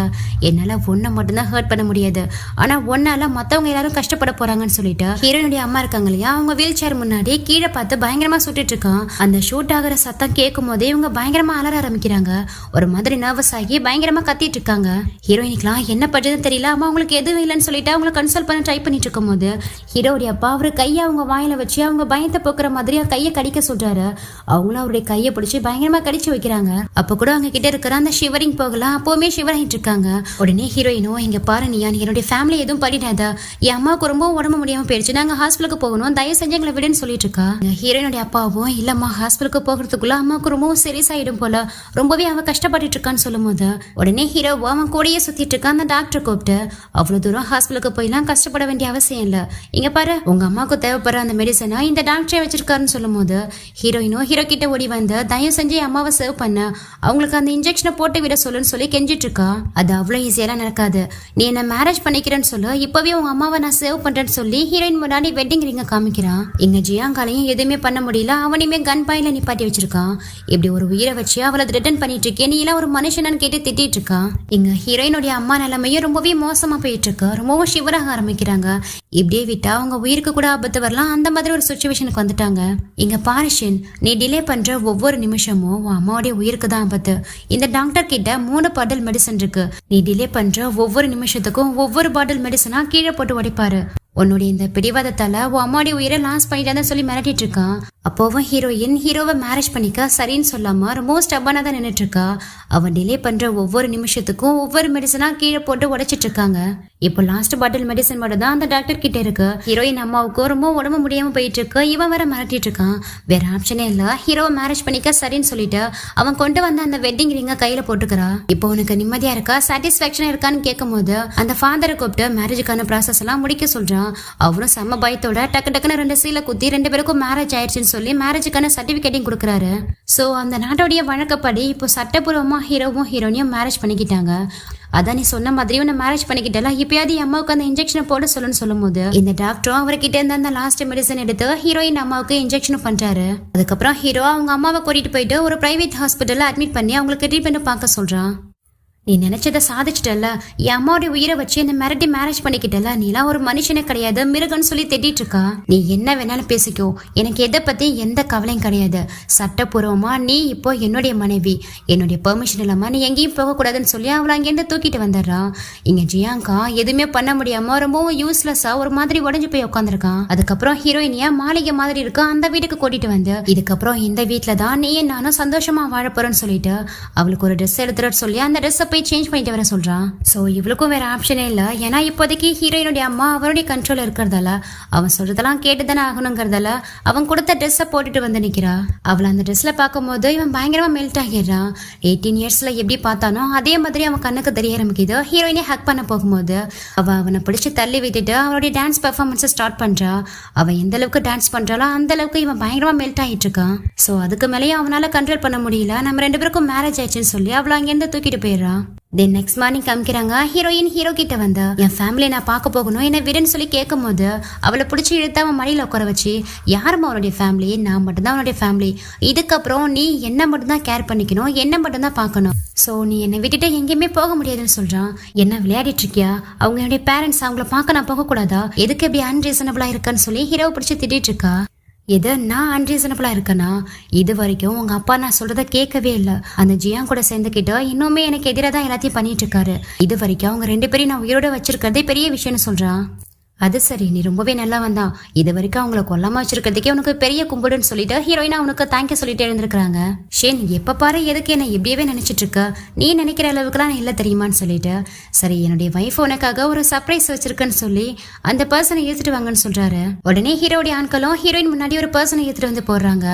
என்னால உன்னை மட்டும்தான் ஹர்ட் பண்ண முடியாது, ஆனா உன்னால மத்தவங்க எல்லாரும் கஷ்டப்பட போறாங்கன்னு சொல்லிட்டு ஹீரோனுடைய அம்மா இருக்காங்க இல்லையா, அவங்க வீல் சேர் முன்னாடி கீழே பார்த்து பயங்கரமா சுட்டுட்டு இருக்கான். அந்த ஷூட் ஆகிற சத்தம் கேட்கும் போதே இவங்க பயங்கரமா அலற ஆரம்பிக்கிறாங்க. ஒரு மாதிரி நர்வஸ் ஆகி பயங்கரமா கத்திட்டு இருக்காங்க. ஹீரோயினுக்குலாம் என்ன பண்றதுன்னு தெரியல. அம்மா அவங்களுக்கு எதுவும் இல்லைன்னு சொல்லிட்டு அவங்களை கன்சல்ட் பண்ண ட்ரை பண்ணிட்டு இருக்கும் போது ஹீரோடைய அப்பா அவரு கையை அவங்க வாயில வச்சு அவங்க பயத்தை போக்குற மாதிரி கையை கடிக்க சொல்றாரு. அவங்களும் அவருடைய கையை பிடிச்சி பயங்கரமா கடிச்சு வைக்கிறாங்க. அப்ப கூட அவங்க கிட்ட இருக்கிற அந்த ஷிவரிங் போகலாம் அப்பவுமே ஷிவர் ஆகிட்டு இருக்காங்க. உடனே ஹீரோயினும் இங்க பாரு நீ என்னுடைய ஃபேமிலி எதுவும் பண்ணிடாத, என் அம்மாவுக்கு ரொம்ப உடம்பு முடியாம போயிடுச்சு, நாங்க ஹாஸ்பிட்டலுக்கு போகணும், தயவு செஞ்சு எங்களை விடுன்னு சொல்லிட்டு இருக்கா. ஹீரோயினுடைய அப்பாவும் இல்லம்மா ஹாஸ்பிட்டலுக்கு போகிறதுக்குள்ள அம்மாவுக்கு ரொம்பவும் சீரியஸ் ஆயிடும் போல, ரொம்பவே அவ கஷ்டப்பட்டுட்டு இருக்கான்னு சொல்லும் போது உடனே ஹீரோவும் அவன் கூடயே சுத்திட்டு இருக்கான். அந்த டாக்டர் கூப்பிட்டு அவ்வளவு தூரம் ஹாஸ்பிட்டலுக்கு போயெல்லாம் கஷ்டப்பட வேண்டிய அவசியம் இல்ல, இங்க பாரு உங்க அம்மாவுக்கு தேவைப்படுற அந்த மெடிசனை இந்த டாக்டரே வச்சிருக்காருன்னு சொல்லும் போது ஹீரோயினும் ஹீரோ கிட்ட ஓடி வந்து தயவு செஞ்சு அம்மாவை சேவ் பண்ண, அவங்களுக்கு அந்த இன்ஜெக்ஷனை போட்டு விட சொல்லுன்னு சொல்லி கெஞ்சிட்டு இருக்கா. அது அவ்வளவு ஈஸியெல்லாம் நடக்காது, நீ என்ன மேரேஜ் பண்ணிக்கிறேன்னு சொல்லு, இப்பவே உங்க அம்மாவை நான் சேவ் பண்றேன்னு சொல்லி ஹீரோயின் முன்னாடி வெட்டிங் ரிங்க காமிக்கிறான். இங்க ஜியாங்காலையும் எதுவுமே பண்ண முடியல, அவனையுமே கன் பாயில நிப்பாட்டி வச்சிருக்கான். இப்படி ஒரு உயிரை வச்சு அவளை ரிட்டர்ன் பண்ணிட்டு இருக்கேன், நீ எல்லாம் ஒரு மனுஷனான்னு கேட்டு திட்டிட்டு இருக்கான். இங்க ஹீரோயினுடைய அம்மா நிலைமையும் ரொம்பவே மோசமா போயிட்டு இருக்கு. ரொம்பவும் ஷிவராக ஆரம்பிக்கிறாங்க. இப்படியே விட்டா அவங்க உயிருக்கு கூட ஆபத்து வரலாம், அந்த மாதிரி ஒரு சுச்சுவேஷனுக்கு வந்துட்டாங்க. இங்க பாரிஷன் நீ டிலே பண்ற ஒவ்வொரு நிமிஷமும் உன் அம்மாவுடைய உயிருக்கு தான் ஆபத்து. இந்த டாக்டர் கிட்ட 3 பாட்டில் மெடிசன் இருக்கு, நீ டிலே பண்ற ஒவ்வொரு நிமிஷத்துக்கும் ஒவ்வொரு பாட்டில் மெடிசனா கீழே போட்டு உடைப்பாரு. உன்னுடைய இந்த பிடிவாதத்தால உன் அம்மாவுடைய உயிரை லாஸ் பண்ணிட்டான்னு சொல்லி மிரட்டிட்டு இருக்கான். அப்போவும் ஹீரோயின் ஹீரோவை மேரேஜ் பண்ணிக்க சரின்னு சொல்லாம ரொம்ப ஸ்டப்பானா தான் நின்றுட்டு இருக்கா. அவன் டிலே பண்ற ஒவ்வொரு நிமிஷத்துக்கும் ஒவ்வொரு மெடிசனா கீழே போட்டு உடைச்சிட்டு இருக்காங்க. இப்போ லாஸ்ட் பாட்டில் மெடிசன் மட்டும் தான் அந்த டாக்டர் கிட்ட இருக்கு. ஹீரோயின் அம்மாவுக்கு ரொம்ப உடம்பு முடியாம போயிட்டு இருக்கு. இவன் வேற மிரட்டிட்டு இருக்கான். வேற ஆப்ஷனே இல்ல, ஹீரோவை மேரேஜ் பண்ணிக்க சரின்னு சொல்லிட்டு அவன் கொண்டு வந்த அந்த வெட்டிங் ரிங்க கையில போட்டுக்கிறா. இப்போ உனக்கு நிம்மதியா இருக்கா, சாட்டிஸ்பாக்சனா இருக்கான்னு கேட்கும் போது அந்த ஃபாதரை கூப்பிட்டு மேரேஜுக்கான ப்ராசஸ் எல்லாம் முடிக்க சொல்றான். அவரும் செம்ம பயத்தோட டக்கு டக்குன்னு 2 சீல குத்தி 2 பேருக்கும் மேரேஜ் ஆயிடுச்சுன்னு சொல்லி மேரேஜுக்கான சர்டிபிகேட்டையும் கொடுக்குறாரு. சோ அந்த நாட்டோடைய வழக்கப்படி இப்போ சட்டப்பூர்வமா ஹீரோவும் ஹீரோனியும் மேரேஜ் பண்ணிக்கிட்டாங்க. அதான் நீ சொன்ன மாதிரி உன்னை மேரேஜ் பண்ணிக்கிட்டல, இப்பயாவது என் அம்மாவுக்கு அந்த இன்ஜெக்ஷனை போட சொல்லுன்னு சொல்லும் போது இந்த டாக்டரும் அவர்கிட்ட இருந்து அந்த லாஸ்ட் மெடிசன் எடுத்து ஹீரோயின் அம்மாவுக்கு இன்ஜெக்ஷன் பண்றாரு. அதுக்கப்புறம் ஹீரோ அவங்க அம்மாவை கூட்டிட்டு போயிட்டு ஒரு பிரைவேட் ஹாஸ்பிட்டல்ல அட்மிட் பண்ணி அவங்களுக்கு ட்ரீட்மெண்ட் பார்க்க சொல்றான். நீ நினைச்சதை சாதிச்சிட்டல, என் அம்மாவுடைய உயிரை வச்சு என்ன மிரட்டி மேரேஜ் பண்ணிக்கிட்டல, நீலாம் ஒரு மனுஷனே கிடையாது, மிருகன்னு சொல்லி திட்டிட்டு இருக்கா. நீ என்ன வேணாலும் பேசிக்கோ, எனக்கு எதை பத்தி எந்த கவலையும் கிடையாது. சட்டப்பூர்வமா நீ இப்போ என்னுடைய மனைவி, என்னுடைய பெர்மிஷன் இல்லாம நீ எங்கேயும் போகக்கூடாதுன்னு சொல்லி அவளை அங்கேருந்து தூக்கிட்டு வந்துடுறா. இங்க ஜியாங்கா எதுவுமே பண்ண முடியாம ரொம்பவும் யூஸ்லெஸ்ஸா ஒரு மாதிரி உடஞ்சு போய் உட்காந்துருக்கான். அதுக்கப்புறம் ஹீரோயினியா மாளிகை மாதிரி இருக்கு அந்த வீட்டுக்கு கூட்டிட்டு வந்து, இதுக்கப்புறம் இந்த வீட்டுல தான் நீ நானும் சந்தோஷமா வாழ போறேன்னு சொல்லிட்டு அவளுக்கு ஒரு ட்ரெஸ் எடுத்துட்டு சொல்லி அந்த ட்ரெஸ் சேஞ்ச் பண்ணிட்டு வர சொல்றான். சோ இவளுக்கும் வேற ஆப்ஷனே இல்ல. ஏன்னா இப்போதைக்கு ஹீரோயினுடைய அம்மா அவருடைய கண்ட்ரோல் இருக்கிறதால அவன் சொல்றதெல்லாம் கேட்டுதானே ஆகணுங்கிறதால அவன் கொடுத்த ட்ரெஸ்ஸை போட்டுட்டு வந்து நிக்கிறா. அவளை அந்த ட்ரெஸ்ல பார்க்கும்போது இவன் பயங்கரமா மெல்ட் ஆகிடுறான். 18 இயர்ஸ்ல எப்படி பார்த்தானோ அதே மாதிரி அவன் கண்ணுக்கு தெரிய ஆரம்பிக்குது. ஹீரோயினே ஹக் பண்ண போகும்போது அவனை பிடிச்சு தள்ளி விட்டுட்டு அவனுடைய டான்ஸ் பெர்ஃபார்மன்ஸை ஸ்டார்ட் பண்றா. அவன் எந்த அளவுக்கு டான்ஸ் பண்றாளோ அந்த அளவுக்கு இவன் பயங்கரமா மெல்ட் ஆகிட்டு இருக்கான். சோ அதுக்கு மேலேயும் அவனால கண்ட்ரோல் பண்ண முடியல. நம்ம 2 பேருக்கும் மேரேஜ் ஆயிடுச்சுன்னு சொல்லி அவளை அங்கிருந்து தூக்கிட்டு போயிடுறான். தென் நெக்ஸ்ட் மார்னிங் காமிக்கிறாங்க. ஹீரோயின் ஹீரோ கிட்ட வந்து என் ஃபேமிலியை நான் பார்க்க போகணும் என்ன விடுன்னு சொல்லி கேட்கும் போது அவளை பிடிச்சி இழுத்து அவன் மடியில் உட்கார வச்சு, யாருமா அவனுடைய ஃபேமிலி, நான் மட்டும்தான் அவனுடைய ஃபேமிலி, இதுக்கப்புறம் நீ என்ன மட்டும்தான் கேர் பண்ணிக்கணும், என்ன மட்டும்தான் பார்க்கணும். ஸோ நீ என்னை விட்டுட்டு எங்கேயுமே போக முடியாதுன்னு சொல்றான். என்ன விளையாடிட்டு இருக்கியா, அவங்க என்னுடைய பேரண்ட்ஸ், அவங்கள பார்க்க நான் போகக்கூடாதா, எதுக்கு எப்படி அன்ரீசனபிளா இருக்கான்னு சொல்லி ஹீரோவை பிடிச்சி திட்டிட்டு இருக்கா. எது நான் அன்ரீசனபிளா இருக்கேனா, இது வரைக்கும் உங்க அப்பா நான் சொல்றத கேட்கவே இல்லை. அந்த ஜியாங் கூட சேர்ந்துக்கிட்டு இன்னுமே எனக்கு எதிராக தான் எல்லாத்தையும் பண்ணிட்டு இருக்காரு. இது வரைக்கும் அவங்க 2 பேரையும் நான் உயிரோட வச்சிருக்கிறதே பெரிய விஷயம்னு சொல்றான். அது சரி, நீ ரொம்பவே நல்லா வந்தான், இது வரைக்கும் அவங்கள கொல்லாம வச்சிருக்கிறதுக்கே உனக்கு பெரிய கும்பிடுன்னு சொல்லிட்டு ஹீரோயினா அவனுக்கு தேங்க்யூ சொல்லிட்டு எழுந்திருக்காங்க. ஷேன் எப்ப பாரு எதுக்கு என்ன இப்படியே நினைச்சிட்டு இருக்க, நீ நினைக்கிற அளவுக்குலாம் இல்ல தெரியுமான்னு சொல்லிட்டு, சரி என்னுடைய வைஃப் உனக்காக ஒரு சர்ப்ரைஸ் வச்சிருக்கேன்னு சொல்லி அந்த பர்சனை ஏத்துட்டு வாங்கன்னு சொல்றாரு. உடனே ஹீரோடைய ஆண்களும் ஹீரோயின் முன்னாடி ஒரு பர்சனை ஏத்துட்டு வந்து போடுறாங்க.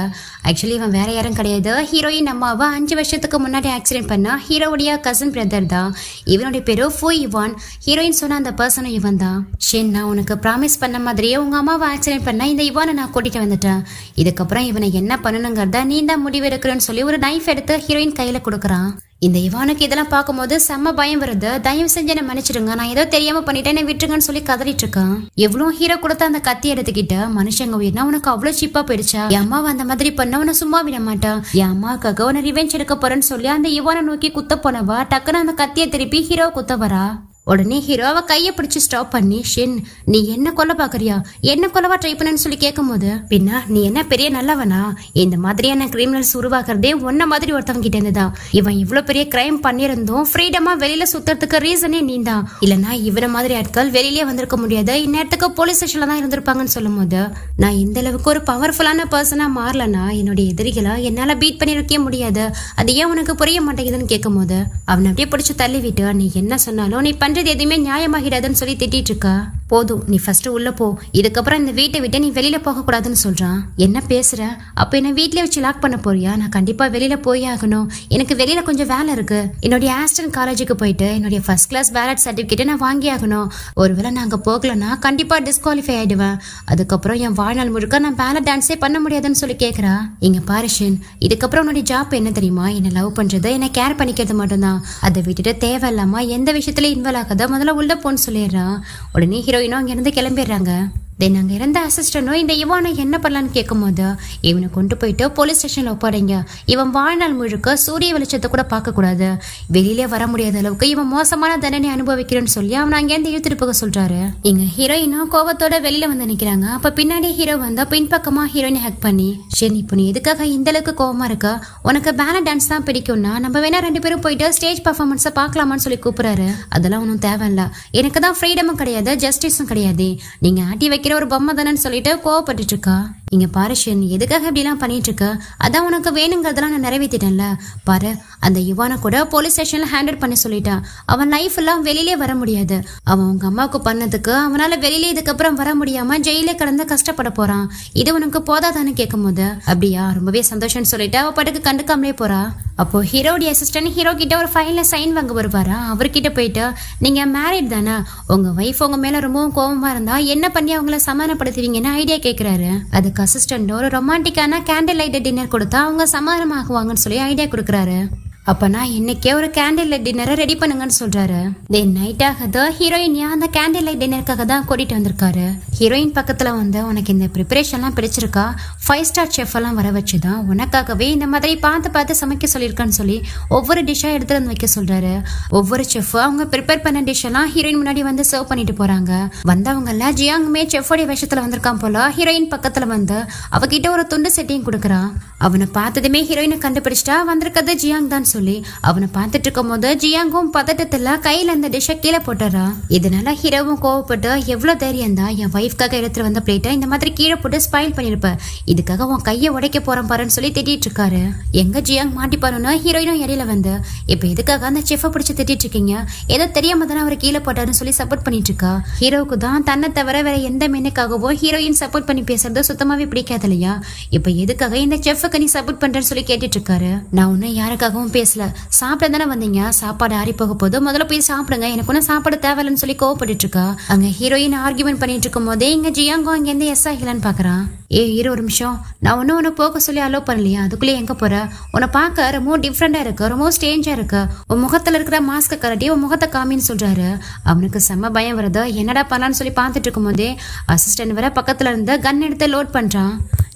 ஆக்சுவலி இவன் வேற யாரும் கிடையாது, ஹீரோயின் அம்மாவை 5 வருஷத்துக்கு முன்னாடி ஆக்சிடென்ட் பண்ணா ஹீரோவுடைய கசின் பிரதர் தான். இவனுடைய பேரு ஃபு இவான். ஹீரோயின் சொன்ன அந்த பர்சனும் இவன் தான். ஷேன் நான் உனக்கு ப்ராமிஸ் பண்ண மாதிரியே உங்க அம்மாவை ஆக்சிடென்ட் பண்ண இந்த இவானை நான் கூட்டிட்டு வந்துட்டேன். இதுக்கப்புறம் இவனை என்ன பண்ணணுங்கிறத நீ தான் முடிவு எடுக்கிறேன்னு சொல்லி ஒரு நைஃப் எடுத்து ஹீரோயின் கையில கொடுக்குறான். இந்த இவானுக்கு இதெல்லாம் பார்க்கும்போது செம்ம பயம் வருது. தயவு செஞ்சு என்ன மன்னிச்சிடுங்க, நான் ஏதோ தெரியாம பண்ணிட்டேன், என்ன விட்டுருங்கன்னு சொல்லி கதறிட்டு இருக்கான். எவ்வளவு ஹீரோ கொடுத்த அந்த கத்தி எடுத்துக்கிட்ட மனுஷங்க உயிர்னா உனக்கு அவ்வளவு சீப்பா போயிடுச்சா, என் அம்மாவை அந்த மாதிரி பண்ண உன சும்மா விட மாட்டான், என் அம்மாவுக்காக உன ரிவெஞ்ச் எடுக்க போறேன்னு சொல்லி அந்த இவானை நோக்கி குத்த போனவா டக்குன்னு அந்த கத்தியை திருப்பி ஹீரோ குத்த வரா. உடனே ஹீரோ அவ கையை பிடிச்சி ஸ்டாப் பண்ணி, ஷின் நீ என்ன கொல்ல பாக்குறியா, என்ன கொல்லவா ட்ரை பண்ணு சொல்லி கேட்கும் போது, பின்ன நீ என்ன பெரிய நல்லவனா, இந்த மாதிரியான கிரிமினல்ஸ் உருவாக்குறதே ஒன்ன மாதிரி ஒருத்தவங்க கிட்ட இருந்துதான். இவன் இவ்வளவு பெரிய கிரைம் பண்ணிருந்தும் ஃப்ரீடமா வெளியில சுத்துறதுக்கு ரீசனே நீ தான். இல்லனா இவன மாதிரி ஆட்கள் வெளியிலே வந்திருக்க முடியாது, இந்நேரத்துக்கு போலீஸ் ஸ்டேஷன்ல தான் இருந்திருப்பாங்கன்னு சொல்லும் போது, நான் இந்த அளவுக்கு ஒரு பவர்ஃபுல்லான பர்சனா மாறலனா என்னுடைய எதிரிகளை என்னால பீட் பண்ணிருக்கே முடியாது, அது ஏன் உனக்கு புரிய மாட்டேங்குதுன்னு கேட்கும் போது அவனை அப்படியே பிடிச்சு தள்ளி விட்டு, நீ என்ன சொன்னாலும் நீ எதுவுமே நியாயமாகிடாதுன்னு சொல்லி திட்டிட்டு இருக்கா. போதும் நீ ஃபர்ஸ்ட் உள்ள போ, இதுக்கப்புறம் இந்த வீட்டை விட்டு நீ வெளியில போக கூடாதுன்னு சொல்றான். என்ன பேசுற, அப்ப என்ன வீட்லயே வச்சு லாக் பண்ண போறியா, நான் கண்டிப்பா வெளியில போய் ஆகணும், எனக்கு வெளியில கொஞ்சம் வேலை இருக்கு, என்னுடைய ஆஸ்டன் காலேஜுக்கு போயிட்டு என்னுடைய ஃபர்ஸ்ட் கிளாஸ் பேலட் சர்டிபிகேட்டை நான் வாங்கி ஆகணும், ஒருவேளை நாங்க போகலன்னா கண்டிப்பா டிஸ்குவாலிஃபை ஆயிடுவேன், அதுக்கப்புறம் என் வாழ்நாள் முழுக்க நான் பேலட் டான்ஸே பண்ண முடியாதுன்னு சொல்லி கேக்குறா. இங்க பாரிஷன், இதுக்கப்புறம் உன்னுடைய ஜாப் என்ன தெரியுமா, என்ன லவ் பண்றது, என்ன கேர் பண்ணிக்கிறது மட்டும்தான், அதை விட்டுட்டு தேவையில்லாம எந்த விஷயத்துல இன்வால்வ் ஆகாத, முதல்ல உள்ள போன்னு சொல்லிடுறான். உடனே ஹீரோயினும் அங்க இருந்து கிளம்பிடுறாங்க. தென் அங்க இருந்த அசிஸ்டன்டும் இந்த இவானை என்ன பண்ணலான்னு கேட்கும் போது, இவனை கொண்டு போயிட்டு போலீஸ் ஸ்டேஷன்ல ஒப்படைங்க, இவன் வாழ்நாள் முழுக்க சூரிய வெளிச்சத்தை கூட பார்க்க கூடாது, வெளியிலே வர முடியாத அளவுக்கு இவன் மோசமான தண்டனை அனுபவிக்கிறேன்னு சொல்லி அவனை அங்கேருந்து இழுத்துட்டு போக சொல்றாரு. இங்க ஹீரோயினும் கோவத்தோட வெளியில வந்து நிக்கிறாங்க. அப்ப பின்னாடி ஹீரோ வந்தா பின்பக்கமா ஹீரோயினை ஹேக் பண்ணி, சரி இப்போ நீ எதுக்காக இந்த அளவுக்கு கோவமா இருக்க, உனக்கு பேலட் டான்ஸ் தான் பிடிக்கும்னா நம்ம வேணா 2 பேரும் போயிட்டு ஸ்டேஜ் பர்ஃபார்மன்ஸை பார்க்கலாமான்னு சொல்லி கூப்பிடுறாரு. அதெல்லாம் ஒன்றும் தேவையில்ல, எனக்கு தான் ஃப்ரீடமும் கிடையாது ஜஸ்டிஸும் கிடையாது, நீங்க ஆட்டி வைக்கிற ஒரு பொம்மை தானு சொல்லிட்டு கோவப்பட்டு இருக்கா. இங்க பாரு ஷென், எதுக்காக இப்படி எல்லாம் பண்ணிட்டு இருக்க, அதான் உனக்கு வேணுங்கிறதெல்லாம் நான் நிறைவேற்றிட்டேன்ல, பாரு அந்த இவானை கூட போலீஸ் ஸ்டேஷன்ல ஹேண்டில் பண்ணி சொல்லிட்டான், அவன் லைஃப் எல்லாம் வெளியிலே வர முடியாது, அவன் உங்க அம்மாவுக்கு பண்ணதுக்கு அவனால வெளியிலே இதுக்கப்புறம் வர முடியாம ஜெயிலே கடந்து கஷ்டப்பட போறான், இது உனக்கு போதாதான்னு கேட்கும் போது, அப்படியா ரொம்பவே சந்தோஷம்னு சொல்லிட்டு அவ பாட்டுக்கு கண்டுக்காமலே போறா. அப்போ ஹீரோடைய அசிஸ்டன்ட் ஹீரோ கிட்ட ஒரு ஃபைல்ல சைன் வாங்க வருவாரா. அவர்கிட்ட போயிட்டு, நீங்க மேரிட் தானே, உங்க வைஃப் உங்க மேல ரொம்பவும் கோபமா இருந்தா என்ன பண்ணி அவங்கள சமாதானப்படுத்துவீங்கன்னு ஐடியா கேட்கிறாரு. அதுக்கு அசிஸ்டன்ட் ஒரு ரொமான்டிக்கான கேண்டில் லைட் டின்னர் கொடுத்தா அவங்க சமாதானமாகுவாங்கன்னு சொல்லி ஐடியா கொடுக்குறாரு. அப்பனா இன்னைக்கே ஒரு கேண்டில் லைட் டின்னரை ரெடி பண்ணுங்கன்னு சொல்றாரு. தென் நைட் ஆகுது. ஹீரோயின் அந்த கேண்டில் லைட் டின்னருக்காக தான் கூட்டிட்டு வந்திருக்காரு. ஹீரோயின் பக்கத்துல வந்து உனக்கு இந்த ப்ரிப்பரேஷன்லாம் பிடிச்சிருக்கா, 5 ஸ்டார் செஃப் எல்லாம் வர வச்சுதான் உனக்காகவே இந்த மாதிரி பார்த்து சமைக்க சொல்லியிருக்கான்னு சொல்லி ஒவ்வொரு டிஷ்ஷா எடுத்து வந்து வைக்க சொல்றாரு. ஒவ்வொரு செஃப் அவங்க ப்ரிப்பேர் பண்ண டிஷ் எல்லாம் ஹீரோயின் முன்னாடி வந்து சர்வ் பண்ணிட்டு போறாங்க. வந்தவங்க எல்லாம் ஜியாங்குமே செஃபோடைய விஷயத்துல வந்திருக்கான் போல. ஹீரோயின் பக்கத்துல வந்து அவகிட்ட ஒரு துண்டு செட்டியும் கொடுக்குறான். அவனை பார்த்ததுமே ஹீரோயினை கண்டுபிடிச்சிட்டா வந்திருக்கிறது ஜியாங் தான் சொல்லி அவனை பார்த்துட்டு இருக்கும் போது ஜியாங்கும் பதட்டத்துல கையில அந்த டிஷ்ஷை கீழே போட்டுறா. இதனால ஹீரோவும் கோவப்பட்டு எவ்வளவு தைரியம் தான் என் வைஃப்காக எடுத்துட்டு வந்த பிளேட்டை இந்த மாதிரி கீழே போட்டு ஸ்பாயில் பண்ணிருப்ப, இதுக்காக உன் கையை உடைக்க போறேன் பாருன்னு சொல்லி திட்டிட்டு இருக்காரு. எங்க ஜியாங் மாட்டிப்பாருன்னு ஹீரோயினும் இடையில வந்து இப்ப எதுக்காக அந்த செஃப்பை பிடிச்சி திட்டிட்டு இருக்கீங்க, ஏதோ தெரியாம தானே அவர் கீழே போட்டாருன்னு சொல்லி சப்போர்ட் பண்ணிட்டு இருக்கா. ஹீரோவுக்கு தான் தன்னை தவிர வேற எந்த மெனுக்காகவும் ஹீரோயின் சப்போர்ட் பண்ணி பேசுறது சுத்தமாவே பிடிக்காது இல்லையா. இப்ப எதுக்காக இந்த செஃப் நீ சப்போர்ட் பண்றேன்னு சொல்லி கேட்டுட்டு இருக்காரு. நான் ஒன்னும் யாருக்காகவும் பேசல, சாப்பிட தானே வந்தீங்க, சாப்பாடு ஆறி போக போது முதல்ல போய் சாப்பிடுங்க, எனக்கு ஒன்னும் சாப்பாடு தேவையில்லைன்னு சொல்லி கோவப்பட்டு இருக்கா. அங்க ஹீரோயின் ஆர்கியூமெண்ட் பண்ணிட்டு இருக்கும் போதே இங்க ஜியாங்கோ அங்க இருந்து எஸ் ஆகலான்னு பாக்குறான். இரு ஒரு நிமிஷம், நான் ஒன்னும் உன்னை போக சொல்லி அலோ பண்ணலையா, அதுக்குள்ளே எங்க போற, உன்னை பார்க்க ரொம்ப டிஃப்ரெண்டா இருக்கு, ரொம்ப ஸ்டேஞ்சா இருக்கு, உன் முகத்துல இருக்கிற மாஸ்க கரட்டி உன் முகத்தை காமின்னு சொல்றாரு. அவனுக்கு செம்ம பயம் வருது. என்னடா பண்ணலான்னு சொல்லி பார்த்துட்டு இருக்கும் போதே அசிஸ்டன்ட் வர பக்கத்துல இருந்து கன் எடுத்து லோட் பண்றான்.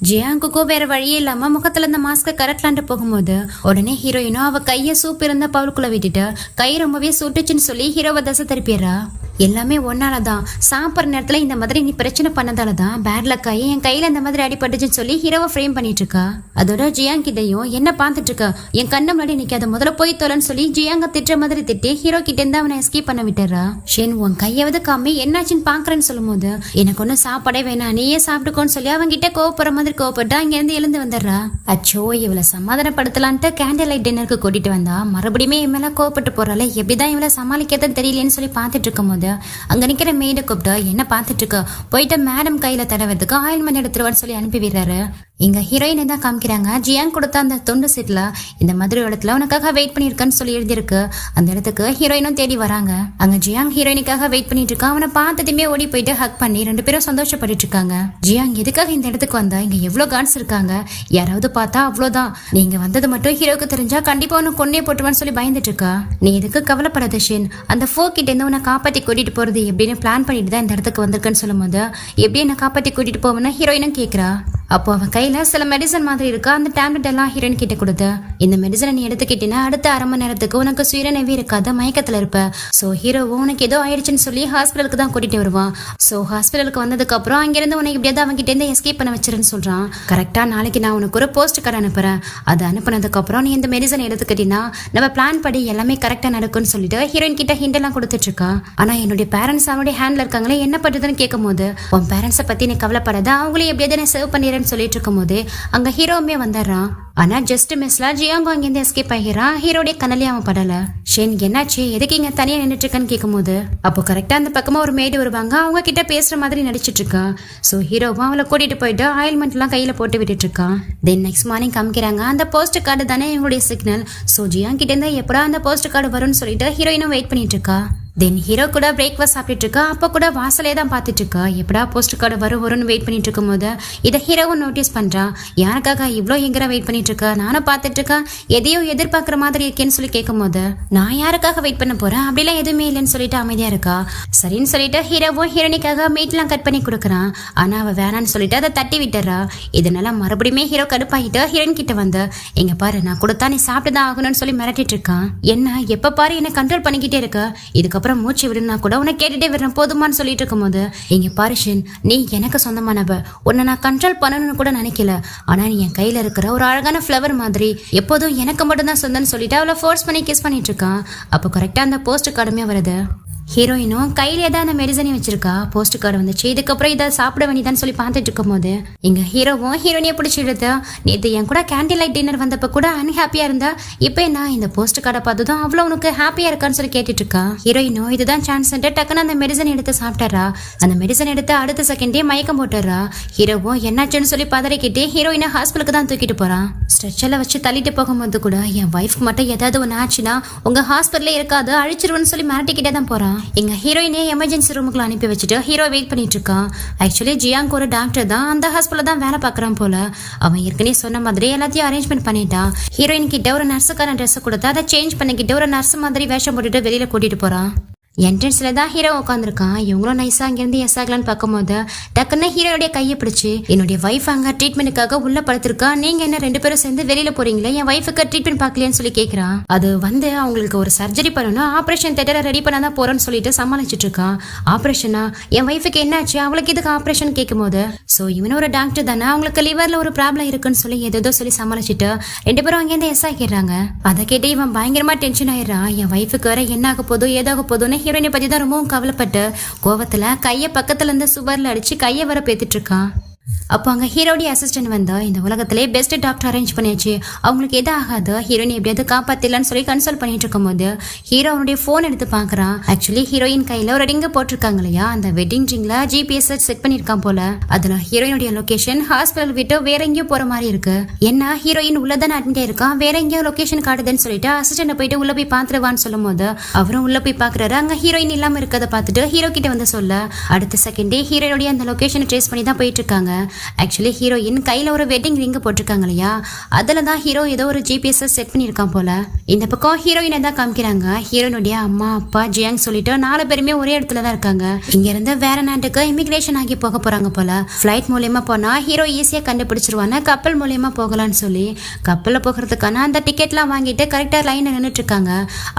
ஜியாங்குக்கும் வேற வழியே இல்லாம முகத்துல இருந்த மாஸ்க கரெக்ட்லான்ட்டு போகும்போது உடனே ஹீரோயினும் அவ கைய சூப் இருந்த பவுலுக்குள்ள விட்டுட்டு கை ரொம்பவே சுட்டுச்சுன்னு சொல்லி ஹீரோவை தசை திருப்பிடுறா. எல்லாமே ஒன்னாலதான், சாப்பிட்ற நேரத்துல இந்த மாதிரி நீ பிரச்சனை பண்ணதாலதான் பேட் லக் ஆகி என் கையில இந்த மாதிரி அடிபட்டுச்சுன்னு சொல்லி ஹீரோவை ஃப்ரேம் பண்ணிட்டு இருக்கா. அதோட ஜியாங் கிட்டையும் என்ன பார்த்துட்டு இருக்க, என் கண்ணு முன்னாடி நிக்காத, முதல்ல போய் தொலைன்னு சொல்லி ஜியாங்க திட்டுற மாதிரி திட்டி ஹீரோ கிட்ட இருந்து அவனை எஸ்கேப் பண்ண விட்டுறா. ஷேன் உன் கையாவது காமி என்னாச்சுன்னு பாக்குறேன்னு சொல்லும் போது எனக்கு ஒன்னும் சாப்பாடே வேணாம், நீயே சாப்பிட்டுக்கோன்னு சொல்லி அவங்க கிட்ட கோவப்படுற மாதிரி கோவப்பட்டு அங்க இருந்து எழுந்து வந்துடுறா. அச்சோ இவளை சமாதானப்படுத்தலான்ட்டு கேண்டில் லைட் டின்னருக்கு கூட்டிட்டு வந்தா மறுபடியுமே என் மேல கோவப்பட்டு போறாளே, எப்படிதான் இவளை சமாளிக்கிறதுன்னு தெரியலன்னு சொல்லி பார்த்துட்டு இருக்கும் போது அங்க நிக்கிற மேட கூப்பிட்டு என்ன பார்த்துட்டு இருக்க, போயிட்டு மேடம் கையில தடவதுக்கு ஆயில்மெண்ட் எடுத்துருவான்னு சொல்லி அனுப்பி விடுறாரு. இங்க ஹீரோயினை தான் காமிக்கிறாங்க. ஜியாங் கொடுத்த அந்த துண்டு சீட்ல இந்த மாதிரி இடத்துல உனக்காக வெயிட் பண்ணிருக்கான்னு சொல்லி எழுதிருக்கு. அந்த இடத்துக்கு ஹீரோயினும் தேடி வராங்க. அங்க ஜியாங் ஹீரோயினுக்காக வெயிட் பண்ணிட்டு இருக்கா. அவனை பார்த்ததுமே ஓடி போயிட்டு ஹக் பண்ணி 2 பேரும் சந்தோஷப்பட்டு இருக்காங்க. ஜியாங் எதுக்காக இந்த இடத்துக்கு வந்தா, இங்க எவ்வளவு கான்ஸ் இருக்காங்க, யாராவது பார்த்தா அவ்வளவுதான், நீங்க வந்தது மட்டும் ஹீரோக்கு தெரிஞ்சா கண்டிப்பா உனக்கு கொன்னே போட்டுவான்னு சொல்லி பயந்துட்டு இருக்கா. நீ எதுக்கு கவலைப்படாத ஷேன், அந்த ஃபோக் கிட்ட இருந்து உன்னை காப்பாத்தி கூட்டிட்டு போறது எப்படின்னு பிளான் பண்ணிட்டு தான் இந்த இடத்துக்கு வந்திருக்குன்னு சொல்லும் போது எப்படி என்ன காப்பாத்தி கூட்டிட்டு போவேன்னு ஹீரோயினும் கேக்குறா. அப்போ அவன் கையில சில மெடிசன் மாதிரி இருக்கா. அந்த டேப்லெட் எல்லாம் ஹீரோயின் கிட்ட கொடுத்து இந்த மெடிசனை நீ எடுத்துக்கிட்டீங்கன்னா அடுத்த 1/2 மணி நேரத்துக்கு உனக்கு சுயநினைவே இருக்காத, மயக்கத்துல இருப்ப. சோ ஹீரோவும் உனக்கு ஏதோ ஆயிடுச்சுன்னு சொல்லி ஹாஸ்பிட்டலுக்கு தான் கூட்டிட்டு வருவான். சோ ஹாஸ்பிட்டலுக்கு வந்ததுக்கு அப்புறம் அங்கிருந்து உனக்கு எப்படியாவது அவங்க கிட்ட இருந்து எஸ்கேப் பண்ண வச்சிருன்னு சொல்றான். கரெக்டா நாளைக்கு நான் உனக்கு ஒரு போஸ்ட் கார்டு அனுப்புறேன், அதை அனுப்புனதுக்கு அப்புறம் நீ இந்த மெடிசன் எடுத்துக்கிட்டீங்கன்னா நம்ம பிளான் படி எல்லாமே கரெக்டா நடக்கும்னு சொல்லிட்டு ஹீரோயின் கிட்ட ஹிண்ட் எல்லாம் கொடுத்துட்டு இருக்கா. ஆனா என்னுடைய பேரண்ட்ஸ் அவனுடைய ஹேண்ட்ல இருக்காங்களே, என்ன பண்றதுன்னு கேட்கும் போது உன் பேரண்ட்ஸை பத்தி நீ கவலைப்படாத, அவங்களே எப்படியாவது நான் சர்வ் பண்ணிடுறேன்னு சொல்லிட்டு இருக்கும் போது அங்க ஹீரோவுமே வந்துடுறான். ஆனா ஜஸ்ட் மிஸ்ல ஜியாங்கோ அங்கிருந்து எஸ்கேப் ஆகிறான். ஹீரோடைய கனலே அவன் படல. ஷேன் என்னாச்சு, எதுக்கு இங்க தனியா நின்றுட்டு இருக்கான்னு கேட்கும் போது அப்போ கரெக்டா அந்த பக்கமா ஒரு மேடு வருவாங்க. அவங்க கிட்ட பேசுற மாதிரி நடிச்சிட்டு இருக்கான். சோ ஹீரோவும் அவளை கூட்டிட்டு போயிட்டு ஆயில்மெண்ட் எல்லாம் கையில போட்டு விட்டுட்டு இருக்கான். தென் நெக்ஸ்ட் மார்னிங் காமிக்கிறாங்க. அந்த போஸ்ட் கார்டு தானே இவங்களுடைய சிக்னல். சோ ஜியாங் கிட்ட இருந்தா எப்படா அந்த போஸ்ட் கார்டு வரும்னு சொல்லிட்டு ஹீரோயினும் வெயிட் பண்ணிட்டு இருக்கா. தென் ஹீரோ கூட பிரேக்ஃபாஸ்ட் சாப்பிட்டு இருக்கா. அப்ப கூட வாசலே தான் பாத்துட்டு இருக்கா. எப்படா போஸ்ட் கார்டு வரும்னு வெயிட் பண்ணிட்டு இருக்கும் போது இதை ஹீரோவும் நோட்டீஸ் பண்றான். யாருக்காக இவ்வளோ எங்கரா வெயிட் பண்ணிட்டு இருக்கா, நானும் பாத்துட்டு இருக்கேன், எதையோ எதிர்பார்க்குற மாதிரி இருக்கேன்னு சொல்லி கேட்கும் போது நான் யாருக்காக வெயிட் பண்ண போறேன், அப்படிலாம் எதுவுமே இல்லைன்னு சொல்லிட்டு அமைதியா இருக்கா. சரின்னு சொல்லிட்டு ஹீரோவும் ஹீரோனிக்காக மீட்லாம் கட் பண்ணி கொடுக்குறான். ஆனா அவ வேணான்னு சொல்லிட்டு அதை தட்டி விட்டுறா. இதனால மறுபடியுமே ஹீரோ கடுப்பாகிட்டு ஹீரோயின் கிட்ட வந்து எங்க பாரு நான் கொடுத்தா நீ சாப்பிட்டுதான் ஆகணும்னு சொல்லி மிரட்டிட்டு இருக்கான். என்ன எப்ப பாரு என்ன கண்ட்ரோல் பண்ணிக்கிட்டே இருக்க, இதுக்கப்புறம் மூச்சு விடுனா கூட உன்னை கேட்டுட்டே விடுறேன் போதுமான்னு சொல்லிட்டு இருக்கும் போது இங்க பாரு ஷேன், நீ எனக்கு சொந்தமானவ, உன்னை நான் கண்ட்ரோல் பண்ணணும்னு கூட நினைக்கல, ஆனா நீ என் கையில இருக்கிற ஒரு அழகான ஃபிளவர் மாதிரி, எப்போதும் எனக்கு மட்டும் தான் சொந்தம்னு சொல்லிட்டு அவளை ஃபோர்ஸ் பண்ணி கிஸ் பண்ணிட்டு இருக்கான். அப்போ கரெக்டா அந்த போஸ்ட் கார்டுமே வருது. ஹீரோயினும் கையில ஏதாவது அந்த மெடிசனையும் வச்சிருக்கா. போஸ்ட் கார்டு வந்துச்சு. இதுக்கப்புறம் இதை சாப்பிட வேண்டியதான்னு சொல்லி பார்த்துட்டு இருக்கும் போது இங்க ஹீரோவும் ஹீரோனியை பிடிச்சிடுது. நேற்று என் கூட கேண்டில் லைட் டின்னர் வந்தப்ப கூட அன்ஹாப்பியா இருந்தா, இப்போ என்ன இந்த போஸ்ட் கார்டை பார்த்ததும் அவ்வளோ உனக்கு ஹாப்பியா இருக்கான்னு சொல்லி கேட்டுட்டு இருக்கா. ஹீரோயினும் இதுதான் சான்ஸ் டக்குன்னு அந்த மெடிசன் எடுத்து சாப்பிட்டாரா. அந்த மெடிசன் எடுத்து அடுத்த செகண்டே மயக்கம் போட்டுறா. ஹீரோவும் என்னாச்சுன்னு சொல்லி பதறிக்கிட்டு ஹீரோயினை ஹாஸ்பிட்டலுக்கு தான் தூக்கிட்டு போறான். ஸ்ட்ரெச்சர்ல வச்சு தள்ளிட்டு போகும்போது கூட என் வைஃப்க்கு மட்டும் ஏதாவது ஒன்று ஆச்சுன்னா உங்க ஹாஸ்பிட்டலே இருக்காது, அழிச்சிருவன்னு சொல்லி மிரட்டிக்கிட்டே தான் போறான். இங்க ஹீரோயினே எமர்ஜென்சி ரூமுக்குள்ள அனுப்பி வச்சுட்டு ஹீரோ வெயிட் பண்ணிட்டு இருக்கான். ஆக்சுவலி ஜியாங் ஒரு டாக்டர் தான், அந்த ஹாஸ்பிட்டல் தான் வேலை பார்க்கறான் போல. அவன் ஏற்கனவே சொன்ன மாதிரி எல்லாத்தையும் அரேஞ்ச்மெண்ட் பண்ணிட்டான். ஹீரோயின் கிட்ட ஒரு நர்ஸுக்கான ட்ரெஸ் கொடுத்து அதை சேஞ்ச் பண்ணிக்கிட்டு ஒரு நர்ஸ் மாதிரி வேஷம் போட்டுட்டு வெளியில கூட்டிட்டு போறான். என்ட்ரன்ஸ்ல தான் ஹீரோ உட்காந்துருக்கான். இவங்களும் நைஸா அங்கிருந்து எஸ் ஆகலான்னு பார்க்கும்போது டக்குன்னு ஹீரோடைய கையை பிடிச்சி, என்னுடைய வைஃப் அங்க ட்ரீட்மெண்ட்டுக்காக உள்ள படுத்திருக்கா, நீங்க என்ன 2 பேரும் சேர்ந்து வெளியில போறீங்களே, என் வைஃபுக்கு ட்ரீட்மெண்ட் பார்க்கலையான்னு சொல்லி கேட்கறான். அது அவங்களுக்கு ஒரு சர்ஜரி பண்ணணும், ஆபரேஷன் தியேட்டரை ரெடி பண்ணாதான் போறோம்னு சொல்லிட்டு சமாளிச்சுட்டு இருக்கான். ஆபரேஷனா, என் வைஃபுக்கு என்னாச்சு, அவளுக்கு இதுக்கு ஆபரேஷன் கேட்கும் போது இவனும் ஒரு டாக்டர் தானே, அவங்களுக்கு லிவர்ல ஒரு ப்ராப்ளம் இருக்குன்னு சொல்லி ஏதோ சொல்லி சமாளிச்சுட்டு 2 பேரும் அங்கேருந்து எஸ் ஆகிடுறாங்க. அதை கேட்டு இவன் பயங்கரமா டென்ஷன் ஆயிடுறான். என் வைஃபுக்கு வர என்ன ஆக போதோ ஏதாக போதோன்னு ஹீரோயினை பத்தி தான் ரொம்பவும் கவலைப்பட்டு கோவத்துல கைய பக்கத்துல இருந்து சுவர்ல அடிச்சு கைய வர பேத்துட்டு இருக்கான். அப்போ அங்கே ஹீரோடைய அசிஸ்டன்ட் வந்தா, இந்த உலகத்திலே பெஸ்ட் டாக்டர் அரேஞ்ச் பண்ணியாச்சு, அவங்களுக்கு எது ஆகாது, ஹீரோயின் எப்படியாவது காப்பாத்திடலான்னு சொல்லி கன்சல்ட் பண்ணிட்டு இருக்கும் போது ஹீரோ அவனுடைய போன் எடுத்து பாக்குறான். ஆக்சுவலி ஹீரோயின் கையில ஒரு ரிங்க போட்டிருக்காங்க இல்லையா, அந்த வெட்டிங் ரிங்ல GPS செட் பண்ணிருக்கான் போல. அதுல ஹீரோயினுடைய லொகேஷன் ஹாஸ்பிட்டல் விட்டு வேற எங்கேயோ போற மாதிரி இருக்கு. என்ன ஹீரோயின் உள்ளதானே அட்மிட் ஆயிருக்கான், வேற எங்கேயோ லொகேஷன் காட்டுதுன்னு சொல்லிட்டு அசிஸ்டன்ட் போயிட்டு உள்ள போய் பாத்துருவான்னு சொல்லும் போது அவரும் உள்ள போய் பாக்குறாரு. அங்க ஹீரோயின் இல்லாம இருக்கதை பார்த்துட்டு ஹீரோ கிட்ட வந்து சொல்ல, அடுத்த செகண்டே ஹீரோயினுடைய அந்த லொகேஷனை ட்ரேஸ் பண்ணி தான் போயிட்டு இருக்காங்க. ஆக்சுவலி ஹீரோயின் கையில ஒரு வெட்டிங் ரிங் போட்டிருக்காங்க இல்லையா, அதுல தான் ஹீரோ ஏதோ ஒரு GPS செட் பண்ணிருக்கான் போல. இந்த பக்கம் ஹீரோயினை தான் காமிக்கிறாங்க. ஹீரோயினுடைய அம்மா அப்பா ஜியாங் சொல்லிட்டு 4 பேருமே ஒரே இடத்துல தான் இருக்காங்க. இங்க இருந்து வேற நாட்டுக்கு இமிகிரேஷன் ஆகி போக போறாங்க போல. பிளைட் மூலியமா போனா ஹீரோ ஈஸியா கண்டுபிடிச்சிருவான, கப்பல் மூலியமா போகலான்னு சொல்லி கப்பல்ல போகிறதுக்கான அந்த டிக்கெட்லாம் வாங்கிட்டு கரெக்டா லைன்ல நின்றுட்டு இருக்காங்க.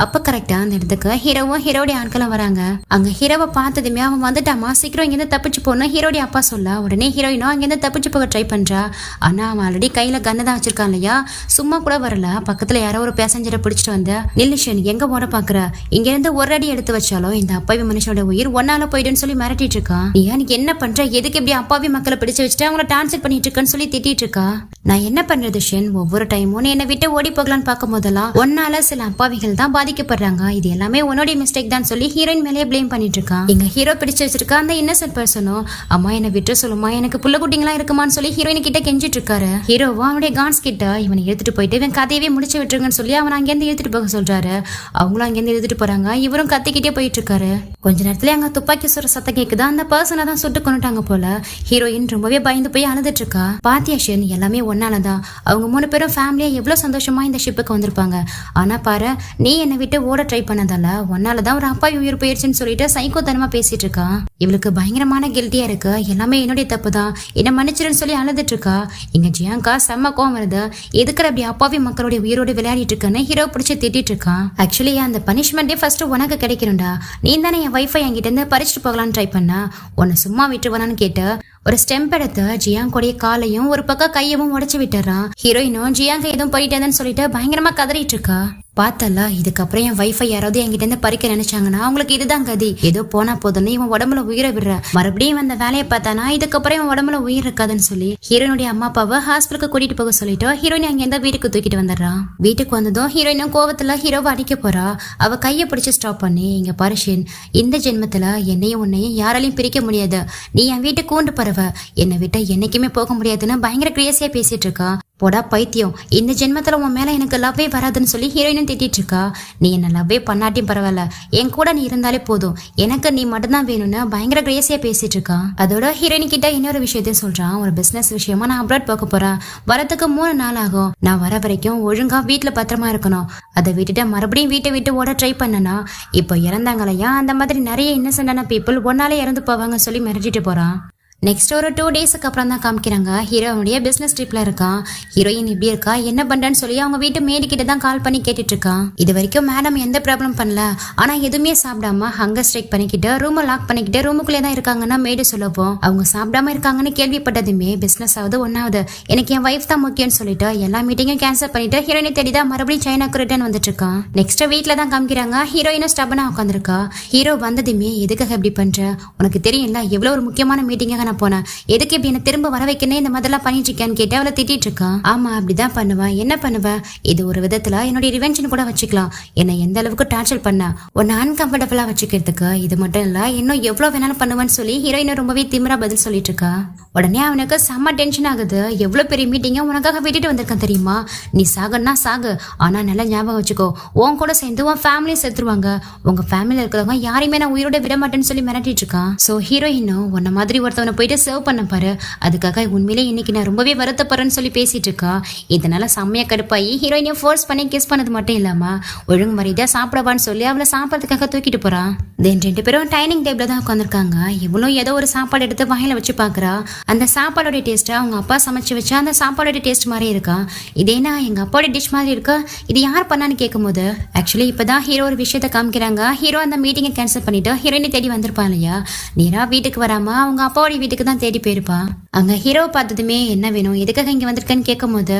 அப்ப கரெக்டா அந்த இடத்துக்கு ஹீரோவும் ஹீரோடைய ஆட்களும் வராங்க. அங்க ஹீரோவை பார்த்ததுமே அவன் வந்துட்டாமா, சீக்கிரம் இங்கிருந்து தப்பிச்சு போன ஹீரோடைய அப்பா சொல்ல, உடனே ஹீரோயினும் அங்கிருந்து தப்பிச்சு போக ட்ரை பண்றா. ஆனா அவன் ஆல்ரெடி கையில கண்ணை தான் வச்சிருக்கான் இல்லையா, சும்மா கூட வரல. பக்கத்துல யாரோ ஒரு பேசஞ்சரை பிடிச்சிட்டு வந்த, நில்லுஷன் எங்க ஓட பாக்குற, இங்க இருந்து ஒரு அடி எடுத்து வச்சாலும் இந்த அப்பாவி மனுஷனோட உயிர் ஒன்னால போயிடுன்னு சொல்லி மிரட்டிட்டு இருக்கான். நீ என்ன பண்ற, எதுக்கு இப்படி அப்பாவி மக்களை பிடிச்சு வச்சுட்டு அவங்கள டான்சர் பண்ணிட்டு இருக்கன்னு சொல்லி திட்டிட்டு இருக்கா. நான் என்ன பண்றது ஷென், ஒவ்வொரு டைமும் நீ என்னை விட்டு ஓடி போகலான்னு பார்க்கும் போதெல்லாம் ஒன்னால சில அப்பாவிகள் தான் பாதிக்கப்படுறாங்க, இது எல்லாமே உன்னோட மிஸ்டேக் தான் சொல்லி ஹீரோயின் மேலே பிளேம் பண்ணிட்டு இருக்கான். இங்க ஹீரோ பிடிச்சு வச்சிருக்கா அந்த இன்னசென்ட் பர்சனும், அம்மா என்ன விட்டு சொல்லுமா, எனக்கு புள்ள குட்டிங்களா இருக்குமான்னு சொல்லி ஹீரோயின் கிட்ட கெஞ்சிட்டு இருக்காரு. ஹீரோவா அவனுடைய கான்ஸ் கிட்ட இவனை எடுத்துட்டு போயிட்டு இவன் கதையவே முடிச்சு விட்டுருங்கன்னு சொல்லி அவன் அங்கேருந்து எடுத்துட்டு போக சொல்றாரு. அவங்களும் அங்கேருந்து எடுத்துட்டு போறாங்க. இவரும் கத்திக்கிட்டே போயிட்டு இருக்காரு. கொஞ்ச நேரத்துல அங்க துப்பாக்கி சுடுற சத்தம் கேக்குது. அந்த பர்சனை தான் சுட்டு கொண்டுட்டாங்க போல. ஹீரோயின் ரொம்பவே பயந்து போய் அழுதுட்டு இருக்கா. பாத்தியாஷன் எல்லாமே ஒன்னாலதான், அவங்க 3 பேரும் ஃபேமிலியா எவ்வளவு சந்தோஷமா இந்த ஷிப்புக்கு வந்திருப்பாங்க. ஆனா பாரு, நீ என்னை விட்டு ஓட ட்ரை பண்ணதால ஒன்னாலதான் ஒரு அப்பாவி உயிர் போயிடுச்சுன்னு சொல்லிட்டு சைக்கோத்தனமா பேசிட்டு இருக்கா. இவளுக்கு பயங்கரமான கில்ட்டியா இருக்கு, எல்லாமே என்னுடைய தப்பு தான், என்ன மன்னிச்சிருன்னு சொல்லி அழுதுட்டு இருக்கா. இங்க ஜியாங்கா செம்ம கோவம் வருது, எதுக்குற அப்படி அப்பாவி மக்களுடைய உயிரோடு விளையாடிட்டு இருக்கன்னு ஹீரோ பிடிச்சி திட்டிட்டு இருக்கான். ஆக்சுவலி அந்த பனிஷ்மெண்டே ஃபர்ஸ்ட் உனக்கு கிடைக்கணும்டா, நீ தானே என் வைஃபை என்கிட்ட இருந்து பறிச்சுட்டு போகலான்னு ட்ரை பண்ண, உன்னை சும்மா விட்டுருவானான்னு கேட்டு ஒரு ஸ்டெம்ப் எடுத்து ஜியாங்கோடைய காலையும் ஒரு பக்கம் கையவும் உடைச்சு விட்டுறான். ஹீரோயினும் ஜியாங்க எதுவும் போயிட்டேன்னு சொல்லிட்டு பயங்கரமா கதறிட்டு இருக்கா. பார்த்தல, இதுக்கப்புறம் என் வைஃபை யாராவது என்கிட்ட இருந்து பறிக்க நினைச்சாங்கன்னா அவங்களுக்கு இதுதான் கதி, ஏதோ போனா போதும்னு இவன் உடம்புல உயிரை விடுற, மறுபடியும் அந்த வேலையை பார்த்தானா இதுக்கப்புறம் இவன் உடம்புல உயிர் இருக்காதுன்னு சொல்லி ஹீரோனுடைய அம்மா அப்பாவை ஹாஸ்பிட்டலுக்கு கூட்டிட்டு போக சொல்லிட்டு ஹீரோயின் அங்க இருந்து வீட்டுக்கு தூக்கிட்டு வந்துடுறான். வீட்டுக்கு வந்ததும் ஹீரோயினும் கோவத்துல ஹீரோவை அடிக்க போறா. அவ கையை பிடிச்சு ஸ்டாப் பண்ணி, இங்க பரிஷன், இந்த ஜென்மத்துல என்னையும் உன்னையும் யாராலையும் பிரிக்க முடியாது, நீ என் வீட்டுக்கு கூண்டு பரவ, என்னை விட்ட என்னைக்குமே போக முடியாதுன்னு பயங்கர கிரேசியா பேசிட்டு இருக்கா. போடா பைத்தியம், இந்த ஜென்மத்துல உன் மேல எனக்கு லவ்வே வராதுன்னு சொல்லி ஹீரோயினும் திட்டிட்டு இருக்கா. நீ என்ன லவ்வே பண்ணாட்டியும் பரவாயில்ல, என் கூட நீ இருந்தாலே போதும், எனக்கு நீ மட்டும்தான் வேணும்னு பயங்கர கிரேசியா பேசிட்டு இருக்கா. அதோட ஹீரோயின் கிட்ட இன்னொரு விஷயத்தையும் சொல்றான். ஒரு பிசினஸ் விஷயமா நான் அப்ராட் போக போறேன், வரதுக்கு 3 நாள் ஆகும், நான் வர வரைக்கும் ஒழுங்கா வீட்டுல பத்திரமா இருக்கணும், அதை விட்டுட்டு மறுபடியும் வீட்டை விட்டு ஓட ட்ரை பண்ணனா இப்போ இறந்தாங்களையா அந்த மாதிரி நிறைய இன்னசென்டான பீப்புள் ஒன்னாலே இறந்து போவாங்க சொல்லி மிரட்டிட்டு போறான். நெக்ஸ்ட் ஒரு 2 டேஸ்க்கு அப்புறம் தான் காமிக்கிறாங்க. ஹீரோனுடைய பிசினஸ் ட்ரிப்ல இருக்கான். ஹீரோயின் இப்படி இருக்கா, என்ன பண்றேன்னு சொல்லி அவங்க வீட்டு மேடு கிட்ட தான் கால் பண்ணி கேட்டுட்டு இருக்கான். இது வரைக்கும் மேடம் எந்த ப்ராப்ளம் பண்ணல, ஆனா எதுவுமே சாப்பிடாம ஹங்கர் ஸ்ட்ரைக் பண்ணிக்கிட்டு ரூமை லாக் பண்ணிக்கிட்டு ரூமுக்குள்ளே தான் இருக்காங்கன்னா மேடு சொல்லப்போம். அவங்க சாப்பிடாம இருக்காங்கன்னு கேள்விப்பட்டதுமே பிசினஸ் ஆகுது ஒன்னாவது, எனக்கு என் வைஃப் தான் முக்கியம்னு சொல்லிட்டு எல்லா மீட்டிங்கும் கேன்சல் பண்ணிட்டு ஹீரோயினை தேடி தான் மறுபடியும் சைனாக்கு ரிட்டர்ன் வந்துட்டு இருக்கான். நெக்ஸ்ட் வீட்ல தான் காமிக்கிறாங்க. ஹீரோயினும் ஸ்டபனா உட்காந்துருக்கா. ஹீரோ வந்ததுமே எதுக்காக இப்படி பண்ற, உனக்கு தெரியும்ல எவ்வளவு ஒரு முக்கியமான மீட்டிங்காக தானே போனேன், எதுக்கு இப்படி என்ன திரும்ப வர வைக்கணும் இந்த மாதிரிலாம் பண்ணிட்டு இருக்கேன்னு கேட்டு அவளை திட்டிட்டு இருக்கா. ஆமா அப்படிதான் பண்ணுவேன், என்ன பண்ணுவேன், இது ஒரு விதத்துல என்னுடைய ரிவென்ஜ்னு கூட வச்சுக்கலாம். என்னை எந்த அளவுக்கு டார்ச்சர் பண்ண உன்னை அன்கம்ஃபர்டபுளா வச்சுக்கிறதுக்கு, இது மட்டும் இல்ல இன்னும் எவ்வளவு வேணாலும் பண்ணுவேன்னு சொல்லி ஹீரோயினை ரொம்பவே திமிரா பதில் சொல்லிட்டு இருக்கா. உடனே அவனுக்கு செம்ம டென்ஷன் ஆகுது. எவ்வளவு பெரிய மீட்டிங்க உனக்காக விட்டுட்டு வந்திருக்கேன் தெரியுமா, நீ சாகன்னா சாகு, ஆனா நல்லா ஞாபகம் வச்சுக்கோ, உன் கூட சேர்ந்து உன் ஃபேமிலியை செத்துருவாங்க, உங்க ஃபேமிலியில இருக்கிறவங்க யாரையுமே நான் உயிரோட விட மாட்டேன்னு சொல்லி மிரட்டிட்டு இருக்கான். சோ ஹீரோயினும் உன்ன மாதிரி ஒருத்தவனை போயிட்டு சர்வ் பண்ண பாரு, அதுக்காக உண்மையிலே இன்னைக்கு நான் ரொம்பவே வருத்தப்படுறேன்னு சொல்லி பேசிட்டு இருக்கா. இதனால செம்மையா கடுப்பாயி ஹீரோயினையும் ஃபோர்ஸ் பண்ணி கிஸ் பண்ணது மட்டும் இல்லாம ஒழுங்கு மரியாதையா சாப்பிடவான்னு சொல்லி அவளை சாப்பிடறதுக்காக தூக்கிட்டு போறான். தென் 2 பேரும் டைனிங் டேபிள்ல தான் உட்காந்துருக்காங்க. இவளும் ஏதோ ஒரு சாப்பாடு எடுத்து வாயில வச்சு பாக்குறா. அந்த சாப்பாடோட டேஸ்ட் அவங்க அப்பா சமைச்சு வச்சா அந்த சாப்பாடோட டேஸ்ட் மாதிரி இருக்கா. இதேனா எங்க அப்பாவோட டிஷ் மாதிரி இருக்கா, இது யார் பண்ணான்னு கேட்கும் போது ஆக்சுவலி இப்பதான் ஹீரோ ஒரு விஷயத்த காமிக்கிறாங்க. ஹீரோ அந்த மீட்டிங்கை கேன்சல் பண்ணிட்டு ஹீரோயினை தேடி வந்திருப்பான் இல்லையா, நேரா வீட்டுக்கு வராம அவங்க அப்பாவோட வீட்டுக்கு தான் தேடி போயிருப்பா. அங்க ஹீரோவை பார்த்ததுமே என்ன வேணும் எதுக்காக இங்க வந்திருக்கேன்னு கேட்கும் போது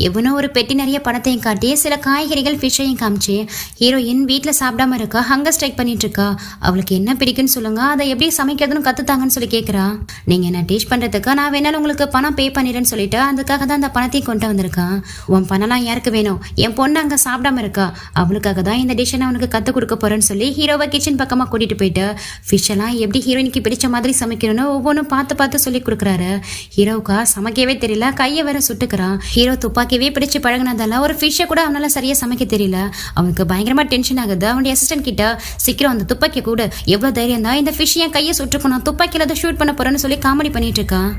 எவனோ ஒரு பெட்டி நிறைய பணத்தையும் காட்டி சில காய்கறிகள் ஃபிஷ்ஷையும் காமிச்சு ஹீரோயின் வீட்டுல சாப்பிடாம இருக்கா, ஹங்கர் ஸ்ட்ரைக் பண்ணிட்டு இருக்கா, அவளுக்கு என்ன பிடிக்குன்னு சொல்லுங்க, அதை எப்படி சமைக்கிறதுன்னு கத்துத்தாங்கன்னு சொல்லி கேட்கறா. நீங்க என்ன டீச் பண்றதுக்கு நான் வேணாலும் உங்களுக்கு பணம் பே பண்ணிடுறேன்னு சொல்லிட்டு அதுக்காக தான் அந்த பணத்தையும் கொண்டு வந்திருக்கான். உன் பணம்லாம் யாருக்கு வேணும், என் பொண்ணு அங்க சாப்பிடாம இருக்கா, அவளுக்காக தான் இந்த டிஷ் நான் உனக்கு கத்து கொடுக்க போறேன்னு சொல்லி ஹீரோவை கிச்சன் பக்கமா கூட்டிட்டு போயிட்டு ஃபிஷ் எல்லாம் எப்படி ஹீரோயினுக்கு பிடிச்ச மாதிரி சமைக்கணும்னு ஒவ்வொன்றும் பார்த்து சொல்லி கொடுக்குறாரு. ஹீரோவுக்கா சமைக்கவே தெரியல, கையை வேற சுட்டுக்கிறான். ஹீரோ துப்பாக்கியவே பிடிச்சு பழகினதால ஒரு ஃபிஷ்ஷை கூட அவனால சரியா சமைக்க தெரியல. அவனுக்கு பயங்கரமா டென்ஷன் ஆகுது. அவனுடைய அசிஸ்டன்ட் கிட்ட சீக்கிரம் அந்த துப்பாக்கிய கூட, எவ்வளவு தைரியம் தான் இந்த ஃபிஷ் என் கையை சுட்டுக்கணும், துப்பாக்கியில அதை ஷூட் பண்ண போறேன்னு சொல்லி காமெடி பண்ணிட்டு இருக்கான்.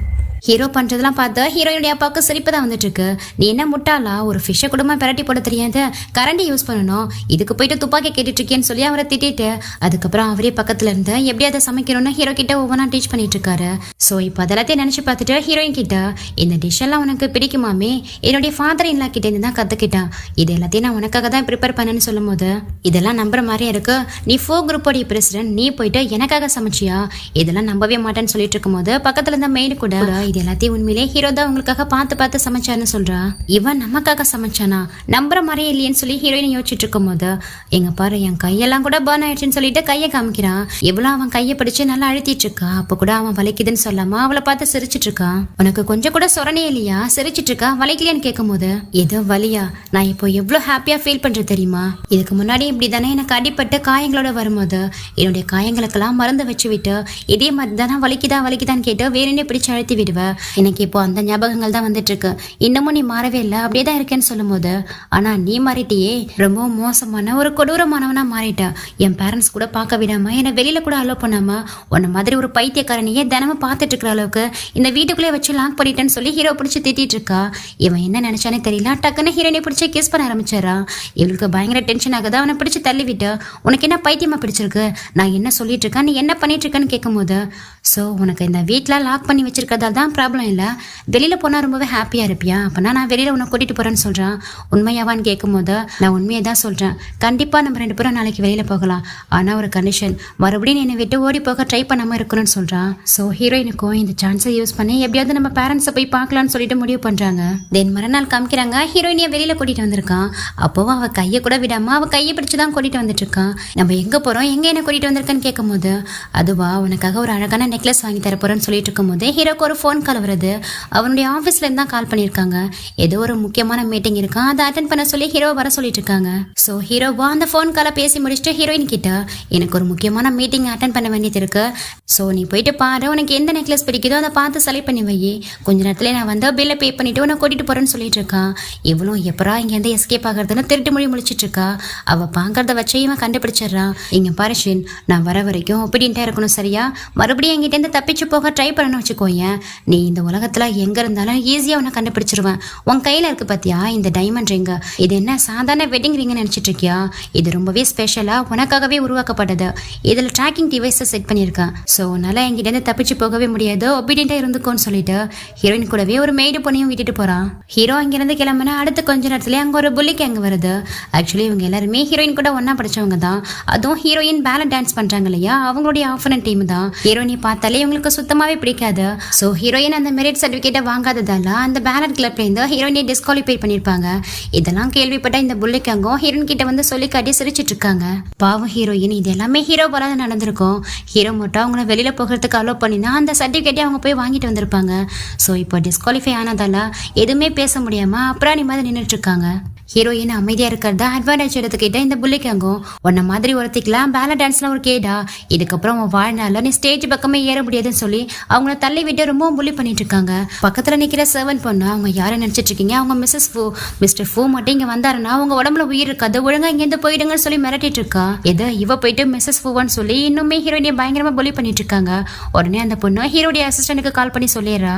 ஹீரோ பண்றதெல்லாம் பார்த்து ஹீரோயினுடைய அப்பாவுக்கு சிரிப்பு தான் வந்துட்டு இருக்கு. நீ என்ன முட்டாளா, ஒரு ஃபிஷ்ஷை குடும்பமா பிரட்டி போட தெரியாது, கரண்டி யூஸ் பண்ணணும், இதுக்கு போயிட்டு துப்பாக்கி கேட்டுட்டு இருக்கேன்னு சொல்லி அவரை திட்டிட்டு அதுக்கப்புறம் அவரே பக்கத்துல இருந்து எப்படி அதை சமைக்கணும்னு ஹீரோ கிட்ட ஒவ்வொன்றா டீச் பண்ணிட்டு இருக்காரு. ஸோ இப்போ அதெல்லாத்தையும் நினைச்சு பார்த்துட்டு ஹீரோயின் கிட்ட இந்த டிஷ் எல்லாம் உனக்கு பிடிக்குமாமே, என்னுடைய ஃபாதர் இன்லா கிட்ட இருந்து தான் கத்துக்கிட்டான், இது எல்லாத்தையும் நான் உனக்காக தான் ப்ரிப்பேர் பண்ணேன்னு சொல்லும் போது இதெல்லாம் நம்புற மாதிரியே இருக்கு, நீ 4 குரூப்போடைய பிரசிடென்ட், நீ போயிட்டு எனக்காக சமைச்சியா, இதெல்லாம் நம்பவே மாட்டேன்னு சொல்லிட்டு இருக்கும் போது பக்கத்துல இருந்த மெய்டு கூட இது எல்லாத்தையும் உண்மையிலே ஹீரோ தான் உங்களுக்காக பார்த்து சமைச்சான்னு சொல்றா. இவன் நமக்காக சமைச்சானா, நம்புற மாதிரியே இல்லையன்னு சொல்லி ஹீரோயின் யோசிச்சுட்டு இருக்கும் போது எங்க பாரு என் கையெல்லாம் கூட பர்ன் ஆயிடுச்சுன்னு சொல்லிட்டு கையை காமிக்கிறான். எவ்வளவு அவன் கையை பிடிச்சு நல்லா அழுத்திட்டு இருக்கா. அப்ப கூட அவன் வலிக்குதுன்னு சொல்லாம அவளை பார்த்து சிரிச்சிட்டு இருக்கான். உனக்கு கொஞ்சம் கூட சொரணே இல்லையா, சிரிச்சிட்டு இருக்கா, வலிக்கலையான்னு கேட்கும் போது ஏதோ வலியா, நான் இப்போ எவ்வளவு ஹாப்பியா ஃபீல் பண்றது தெரியுமா, இதுக்கு முன்னாடி இப்படி தானே எனக்கு அடிப்பட்டு காயங்களோட வரும்போது என்னுடைய காயங்களுக்கெல்லாம் மருந்து வச்சு விட்டு இதே மாதிரி தானே வலிக்குதான்னு கேட்டு வேறே பிடிச்சு அழுத்தி விடுவேன். எனக்கு இப்போ அந்த ஞாபகங்கள் தான் வந்துட்டு இருக்கு, இன்னமும் நீ மாறவே இல்லை, அப்படியே தான் இருக்கேன்னு சொல்லும் போது ஆனா நீ மாறிட்டியே, ரொம்ப மோசமான ஒரு கொடூரமானவனா மாறிட்ட, என் பேரண்ட்ஸ் கூட பார்க்க விடாம என்னை வெளியில கூட அலோ பண்ணாம உன்ன மாதிரி ஒரு பைத்தியக்காரனையே தினமும் பார்த்துட்டு இருக்கிற அளவுக்கு இந்த வீட்டுக்குள்ளே வச்சு லாக் பண்ணிட்டேன்னு சொல்லி ஹீரோ பிடிச்சி திட்டிட்டு இருக்கா. இவன் என்ன நினைச்சானே தெரியல, டக்குன்னு ஹீரோனை பிடிச்சி கிஸ் பண்ண ஆரம்பிச்சாரா. இவளுக்கு பயங்கர டென்ஷன் ஆகுது. அவனை பிடிச்சி தள்ளி விட்டு உனக்கு என்ன பைத்தியமா பிடிச்சிருக்கு, நான் என்ன சொல்லிட்டு இருக்கேன், நீ என்ன பண்ணிட்டு இருக்கேன்னு கேட்கும் போது ஸோ உனக்கு இந்த வீட்டில் லாக் பண்ணி வச்சிருக்கிறதால தான் ப்ராப்ளம் இல்லை, வெளியில் போனால் ரொம்பவே ஹாப்பியாக இருப்பியா, அப்போனா நான் வெளியில் உன்னை கூட்டிகிட்டு போகிறேன்னு சொல்கிறான். உண்மையாவான்னு கேட்கும்போது நான் உண்மையை தான் சொல்கிறேன், கண்டிப்பாக நம்ம 2 பேரும் நாளைக்கு வெளியில் போகலாம், ஆனால் ஒரு கண்டிஷன், மறுபடியும் என்னை விட்டு ஓடி போக ட்ரை பண்ணாமல் இருக்கணும்னு சொல்கிறான். ஸோ ஹீரோயினுக்கும் இந்த சான்ஸை யூஸ் பண்ணி எப்படியாவது நம்ம பேரண்ட்ஸை போய் பார்க்கலான்னு சொல்லிட்டு முடிவு பண்ணுறாங்க. தென் மறுநாள் காமிக்கிறாங்க, ஹீரோயினியை வெளியில் கூட்டிகிட்டு வந்திருக்கான். அப்போவும் அவள் கையை கூட விடாமல் அவள் கையை பிடிச்சி தான் கூட்டிகிட்டு வந்துட்டு இருக்கான். நம்ம எங்கே போகிறோம், எங்கே என்ன கூட்டிகிட்டு வந்திருக்கான்னு கேட்கும் போது அதுவா உனக்காக ஒரு அழகான நெக்லஸ் வாங்கி தர போறேன்னு சொல்லிட்டு இருக்கும் போது ஹீரோக்கு ஒரு ஃபோன் கால் வருது. அவனுடைய ஆஃபீஸ்ல இருந்து தான் கால் பண்ணியிருக்காங்க. ஏதோ ஒரு முக்கியமான மீட்டிங் இருக்கா, அதை அட்டென்ட் பண்ண சொல்லி ஹீரோ வர சொல்லிட்டு இருக்காங்க. ஸோ ஹீரோவா அந்த ஃபோன் காலை பேசி முடிச்சுட்டு ஹீரோயின் கிட்ட எனக்கு ஒரு முக்கியமான மீட்டிங் அட்டென்ட் பண்ண வேண்டியது இருக்கு, ஸோ நீ போயிட்டு பாரு, உனக்கு எந்த நெக்லஸ் பிடிக்குதோ அதை பார்த்து செலக்ட் பண்ணி வை, கொஞ்ச நேரத்துல நான் வந்து பில்லை பே பண்ணிட்டு உன்னை கூட்டிட்டு போறேன்னு சொல்லிட்டு இருக்கான். இவளும் எப்பரா இங்கேருந்து எஸ்கேப் ஆகிறதுன்னு திருட்டு மொழி முடிச்சிட்டு இருக்கா. அவ பாங்கிறத வச்சு இவன் கண்டுபிடிச்சிடறான். இங்க பாருஷின், நான் வர வரைக்கும் ஒப்பிடின்ட்டே இருக்கணும் சரியா, மறுபடியும் என்கிட்ட இருந்து தப்பிச்சு போக ட்ரை பண்ணணும்னு வச்சுக்கோயேன், நீ இந்த உலகத்துல எங்க இருந்தாலும் ஈஸியா உன்னை கண்டுபிடிச்சிருவேன். உன் கையில இருக்கு பாத்தியா இந்த டைமண்ட் ரிங், இது என்ன சாதாரண வெட்டிங் ரிங்னு நினைச்சிட்டு இருக்கியா, இது ரொம்பவே ஸ்பெஷலா உனக்காகவே உருவாக்கப்பட்டது, இதுல ட்ராக்கிங் டிவைஸை செட் பண்ணியிருக்கேன், ஸோ உன்னால என்கிட்ட இருந்து தப்பிச்சு போகவே முடியாது, ஒபீடியண்டா இருந்துக்கோன்னு சொல்லிட்டு ஹீரோயின் கூடவே ஒரு மெய்டு பொண்ணையும் விட்டுட்டு போறான். ஹீரோ அங்கிருந்து கிளம்புனா அடுத்த கொஞ்ச நேரத்துல அங்க ஒரு புள்ளி கேங் வருது. ஆக்சுவலி இவங்க எல்லாருமே ஹீரோயின் கூட ஒன்னா படிச்சவங்க தான், அதுவும் ஹீரோயின் பேலட் டான்ஸ் பண்றாங்க இல்லையா, அவங்களுடைய ஆஃபனன் டீம் தான். ஹீரோயினை பார்த்தாலே இவங்களுக்கு சுத்தமாவே பிடிக்காது. ஸோ ஹீரோயின் அந்த மெரிட் சர்டிஃபிகேட்டை வாங்காததால அந்த பேலட் கிளப்ல இருந்து ஹீரோயினை டிஸ்குவாலிஃபை பண்ணிருப்பாங்க. இதெல்லாம் கேள்விப்பட்ட இந்த புள்ளிக்காங்க ஹீரோயின் கிட்ட வந்து சொல்லி காட்டி சிரிச்சிட்டு இருக்காங்க. பாவம் ஹீரோயின், இது எல்லாமே ஹீரோ போல நடந்திருக்கும். ஹீரோ மட்டும் அவங்கள வெளியில போகிறதுக்கு அலோ பண்ணினா அந்த சர்டிஃபிகேட்டை அவங்க போய் வாங்கிட்டு வந்திருப்பாங்க. ஸோ இப்போ டிஸ்குவாலிஃபை ஆனதால எதுவுமே பேச முடியாம அப்புறம் நிம்மதி நின்றுட்டு இருக்காங்க. ஹீரோயின் அமைதியா இருக்கிறத அட்வான்டேஜ் எடுத்துக்கிட்ட இந்த புள்ளிக்காங்கும் உன்ன மாதிரி ஒருத்திக்கலாம் பேல டான்ஸ்ல ஒரு கேடா, இதுக்கப்புறம் உன் வாழ்நாள் நீ ஸ்டேஜ் பக்கமே ஏற முடியாதுன்னு சொல்லி அவங்கள தள்ளி விட்டு ரொம்ப புள்ளி பண்ணிட்டு இருக்காங்க. பக்கத்துல நிக்கிற சர்வன் பொண்ணு அவங்க யாரை நினைச்சிட்டு இருக்கீங்க, அவங்க மிஸ்ஸஸ் ஃபூ. மிஸ்டர் ஃபூ மட்டும் இங்க வந்தாருன்னா அவங்க உடம்புல உயிர் இருக்காது, ஒழுங்கா இங்க இருந்து போயிடுங்கன்னு சொல்லி மிரட்டிட்டு இருக்கா. எதை இவ போயிட்டு மிஸ்ஸஸ் ஃபூவான்னு சொல்லி இன்னுமே ஹீரோயினை பயங்கரமா புள்ளி பண்ணிட்டு இருக்காங்க. உடனே அந்த பொண்ணு ஹீரோடைய அசிஸ்டன்ட்டுக்கு கால் பண்ணி சொல்லிடுறா.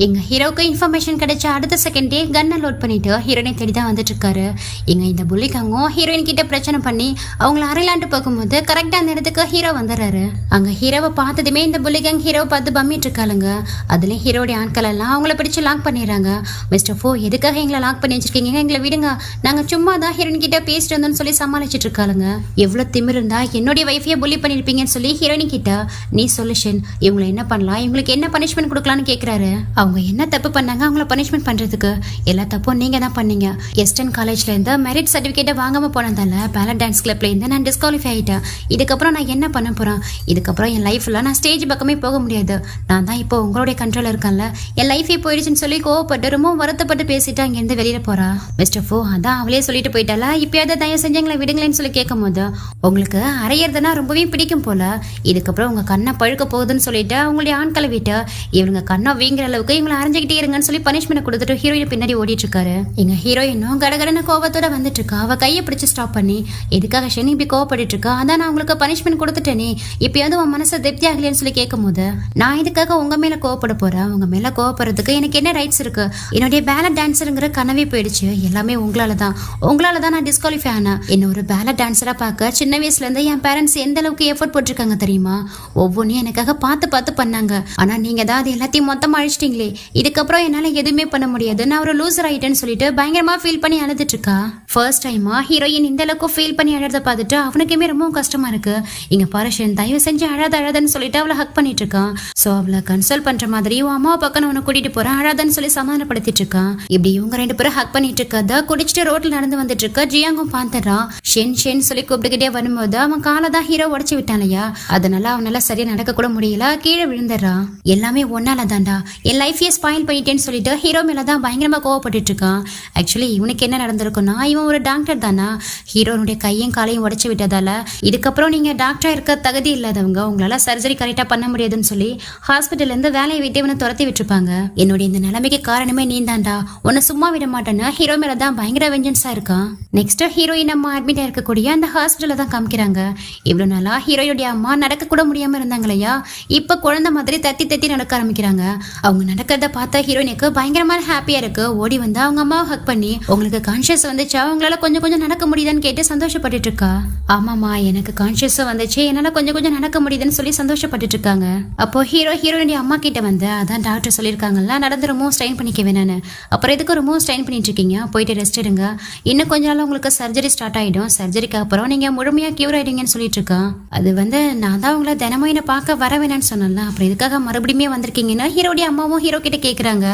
எங்க ஹீரோக்கு இன்ஃபர்மேஷன் கிடைச்ச அடுத்த செகண்டே கன்னை லோட் பண்ணிட்டு ஹீரோயினை தேடி தான் வந்துட்டு இருக்காரு. எங்க இந்த புள்ளிக்காங்க ஹீரோயின் கிட்ட பிரச்சனை பண்ணி அவங்கள அரைலாண்டு போகும்போது கரெக்டா அந்த இடத்துக்கு ஹீரோ வந்துடுறாரு. அங்க ஹீரோவை பார்த்ததுமே இந்த புள்ளிக்காங் ஹீரோவை பார்த்து பம்மிட்டு இருக்காளுங்க. அதுல ஹீரோடைய ஆட்கள் எல்லாம் அவங்கள பிடிச்சு லாக் பண்ணிடுறாங்க. மிஸ்டர் ஃபோ, எதுக்காக எங்களை லாக் பண்ணி வச்சிருக்கீங்க, எங்களை விடுங்க, நாங்க சும்மா தான் ஹீரோயின் கிட்ட பேசிட்டு வந்தோம்னு சொல்லி சமாளிச்சிட்டு இருக்காளுங்க. எவ்வளவு திமிர் இருந்தா என்னுடைய வைஃபையை புள்ளி பண்ணிருப்பீங்கன்னு சொல்லி ஹீரோயின் கிட்ட நீ சொல்யூஷன், இவங்களை என்ன பண்ணலாம், இவங்களுக்கு என்ன பனிஷ்மெண்ட் கொடுக்கலான்னு கேட்கிறாரு. அவங்க என்ன தப்பு பண்ணாங்க அவங்கள பனிஷ்மெண்ட் பண்றதுக்கு? எல்லா தப்பும் நீங்க தான் பண்ணீங்க. எஸ்டன் காலேஜ்ல இருந்து மெரிட் சர்டிபிகேட்டை வாங்காம போனதால பேலட் டான்ஸ் கிளப்ல இருந்து நான் டிஸ்குவாலிஃபை ஆயிட்டேன். இதுக்கப்புறம் நான் என்ன பண்ண போறேன்? இதுக்கப்புறம் என் லைஃப்ல நான் ஸ்டேஜ் பக்கமே போக முடியாது. நான் தான் இப்போ உங்களுடைய கண்ட்ரோல் இருக்கேன்ல, என் லைஃபே போயிடுச்சுன்னு சொல்லி கோவப்பட்டு ரொம்ப வருத்தப்பட்டு பேசிட்டு அங்க இருந்து வெளியில போறா. மிஸ்டர் ஃபோ, அதான் அவளே சொல்லிட்டு போயிட்டால, இப்பயாவது தயவு செஞ்சு எங்களை விடுங்களேன்னு சொல்லி கேட்கும் போது உங்களுக்கு அரையிறதுனா ரொம்பவே பிடிக்கும் போல, இதுக்கப்புறம் உங்க கண்ணை பழுக்க போகுதுன்னு சொல்லிட்டு அவங்களுடைய ஆண்களை விட்டு இவங்க கண்ணை வீங்குற அளவுக்கு இவங்களை அரைஞ்சிக்கிட்டே இருங்கன்னு சொல்லி பனிஷ்மெண்ட் கொடுத்துட்டு ஹீரோயின் பின்னாடி ஓடிட்டு இருக்காரு. எங்க ஹீரோயினும் கடகடன கோவத்தோட வந்துட்டு இருக்கா. அவ கையை பிடிச்சு ஸ்டாப் பண்ணி, எதுக்காக ஷெனி இப்படி கோவப்பட்டு இருக்கா, அதான் நான் உங்களுக்கு பனிஷ்மெண்ட் கொடுத்துட்டேனே, இப்பயாவது உன் மனசை திருப்தி ஆகலைன்னு சொல்லி கேட்கும் போது நான் இதுக்காக உங்க மேல கோவப்பட போறேன், உங்க மேல கோவப்படுறதுக்கு எனக்கு என்ன ரைட்ஸ் இருக்கு, என்னுடைய பேலட் டான்ஸருங்கிற கனவே போயிடுச்சு, எல்லாமே உங்களாலதான் நான் டிஸ்குவாலிஃபை ஆனேன். என்ன ஒரு பேலட் டான்ஸரா பார்க்க சின்ன வயசுல இருந்து என் பேரண்ட்ஸ் எந்த அளவுக்கு எஃபர்ட் போட்டிருக்காங்க தெரியுமா, ஒவ்வொன்றும் எனக்காக பார்த்து பண்ணாங்க. ஆனா நீங்க தான் அது எல்லாத்தையும் மொத்தமா அழிச்சிட்டீங்களே, இதுக்கப்புறம் என்னால எதுவுமே பண்ண முடியாது, நான் ஒரு லூசர் ஆயிட்டேன்னு சொல்லிட்டு பயங்கரமா ஃபீல் பண்ணி அழுதுட்டு இருக்கா. ஃபர்ஸ்ட் டைமா ஹீரோயின் இந்த அளவுக்கு ஃபீல் பண்ணி அழறத பார்த்துட்டு அவனுக்குமே ரொம்ப கஷ்டமா இருக்கு. இங்க பாரஷன் தயவு செஞ்சு அழாதன்னு சொல்லிட்டு அவளை ஹக் பண்ணிட்டு இருக்கான். சோ அவளை கன்சோல் பண்ற மாதிரி உன் அம்மா பக்கம் உன்னை கூட்டிட்டு போறேன் அழாதன்னு சொல்லி சமாதானப்படுத்திட்டு இருக்கான். இப்படி இவங்க ரெண்டு பேரும் ஹக் பண்ணிட்டு இருக்கா. குடிச்சிட்டு ரோட்ல நடந்து வந்துட்டு இருக்க ஜியாங்கும் பார்த்துறான். ஷென் சொல்லி கூப்பிட்டுக்கிட்டே வரும்போது அவன் காலை தான் ஹீரோ உடச்சு விட்டானையா, அதனால அவனால சரியா நடக்க கூட முடியல, கீழே விழுந்துடுறான். எல்லாமே ஒன்னால தான்டா, என் லைஃபே ஸ்பாயில் பண்ணிட்டேன்னு சொல்லிட்டு ஹீரோ மேலதான் பயங்கரமா கோவப்பட்டு இருக்கான். ஆக்சுவலி இவனுக்கு என்ன நடந்திருக்குன்னா, இவன் ஒரு டாக்டர் தானா, ஹீரோனுடைய கையும் காலையும் உடைச்சு விட்டதால இதுக்கப்புறம் நீங்க டாக்டரா இருக்க தகுதி இல்லாதவங்க, உங்களால சர்ஜரி கரெக்டா பண்ண முடியாதுன்னு சொல்லி ஹாஸ்பிட்டல்ல இருந்து வேலையை விட்டு இவனை துரத்தி விட்டுருப்பாங்க. என்னுடைய இந்த நிலைமைக்கு காரணமே நீ தான்டா, உன்னை சும்மா விட மாட்டேன்னு ஹீரோ மேலதான் பயங்கர வெஞ்சன்ஸா இருக்கான். நெக்ஸ்ட் ஹீரோயின் அம்மா அட்மிட் ஆயிருக்கக்கூடிய அந்த ஹாஸ்பிட்டல்ல தான் காமிக்கிறாங்க. இவ்வளவு நாளா ஹீரோயுடைய அம்மா நடக்க கூட முடியாம இருந்தாங்களையா, இப்ப குழந்தை மாதிரி தத்தி நடக்க ஆரம்பிக்கிறாங்க. அவங்க நடக்கிறத பார்த்தா ஹீரோயினுக்கு பயங்கரமான ஹாப்பியா இருக்கு. ஓடி வந்து அவங்க அம்மாவை ஹக் பண்ணி உங்களுக்கு கான்ஷியஸ் வந்துச்சா, அவங்களால கொஞ்சம் நடக்க முடியுதான்னு கேட்டு சந்தோஷப்பட்டுட்டு இருக்கா. ஆமாமா, எனக்கு கான்ஷியஸ் வந்துச்சு, என்னால கொஞ்சம் நடக்க முடியுதுன்னு சொல்லி சந்தோஷப்பட்டுட்டு இருக்காங்க. அப்போ ஹீரோயினுடைய அம்மா கிட்ட வந்து அதான் டாக்டர் சொல்லியிருக்காங்கல்ல, நடந்து ரொம்ப ஸ்ட்ரெயின் பண்ணிக்க வேணான்னு, அப்புறம் எதுக்கு ரொம்ப ஸ்ட்ரெயின் பண்ணிட்டு இருக்கீங்க, போயிட்டு ரெஸ்ட் எடுங்க, இன்னும் கொஞ்ச நாள் உங்களுக்கு சர்ஜரி ஸ்டார்ட் ஆயிடும், சர்ஜரிக்கு அப்புறம் நீங்க முழுமையா கியூர் ஆயிடுங்கன்னு சொல்லிட்டு இருக்கான். அது வந்து நான் தான் உங்களை தினமும் என்ன பார்க்க வர வேணான்னு சொன்னல, அப்புறம் இதுக்காக மறுபடியும் வந்திருக்கீங்கன்னா ஹீரோடைய அம்மாவும் ஹீரோ கிட்ட கேக்குறாங்க.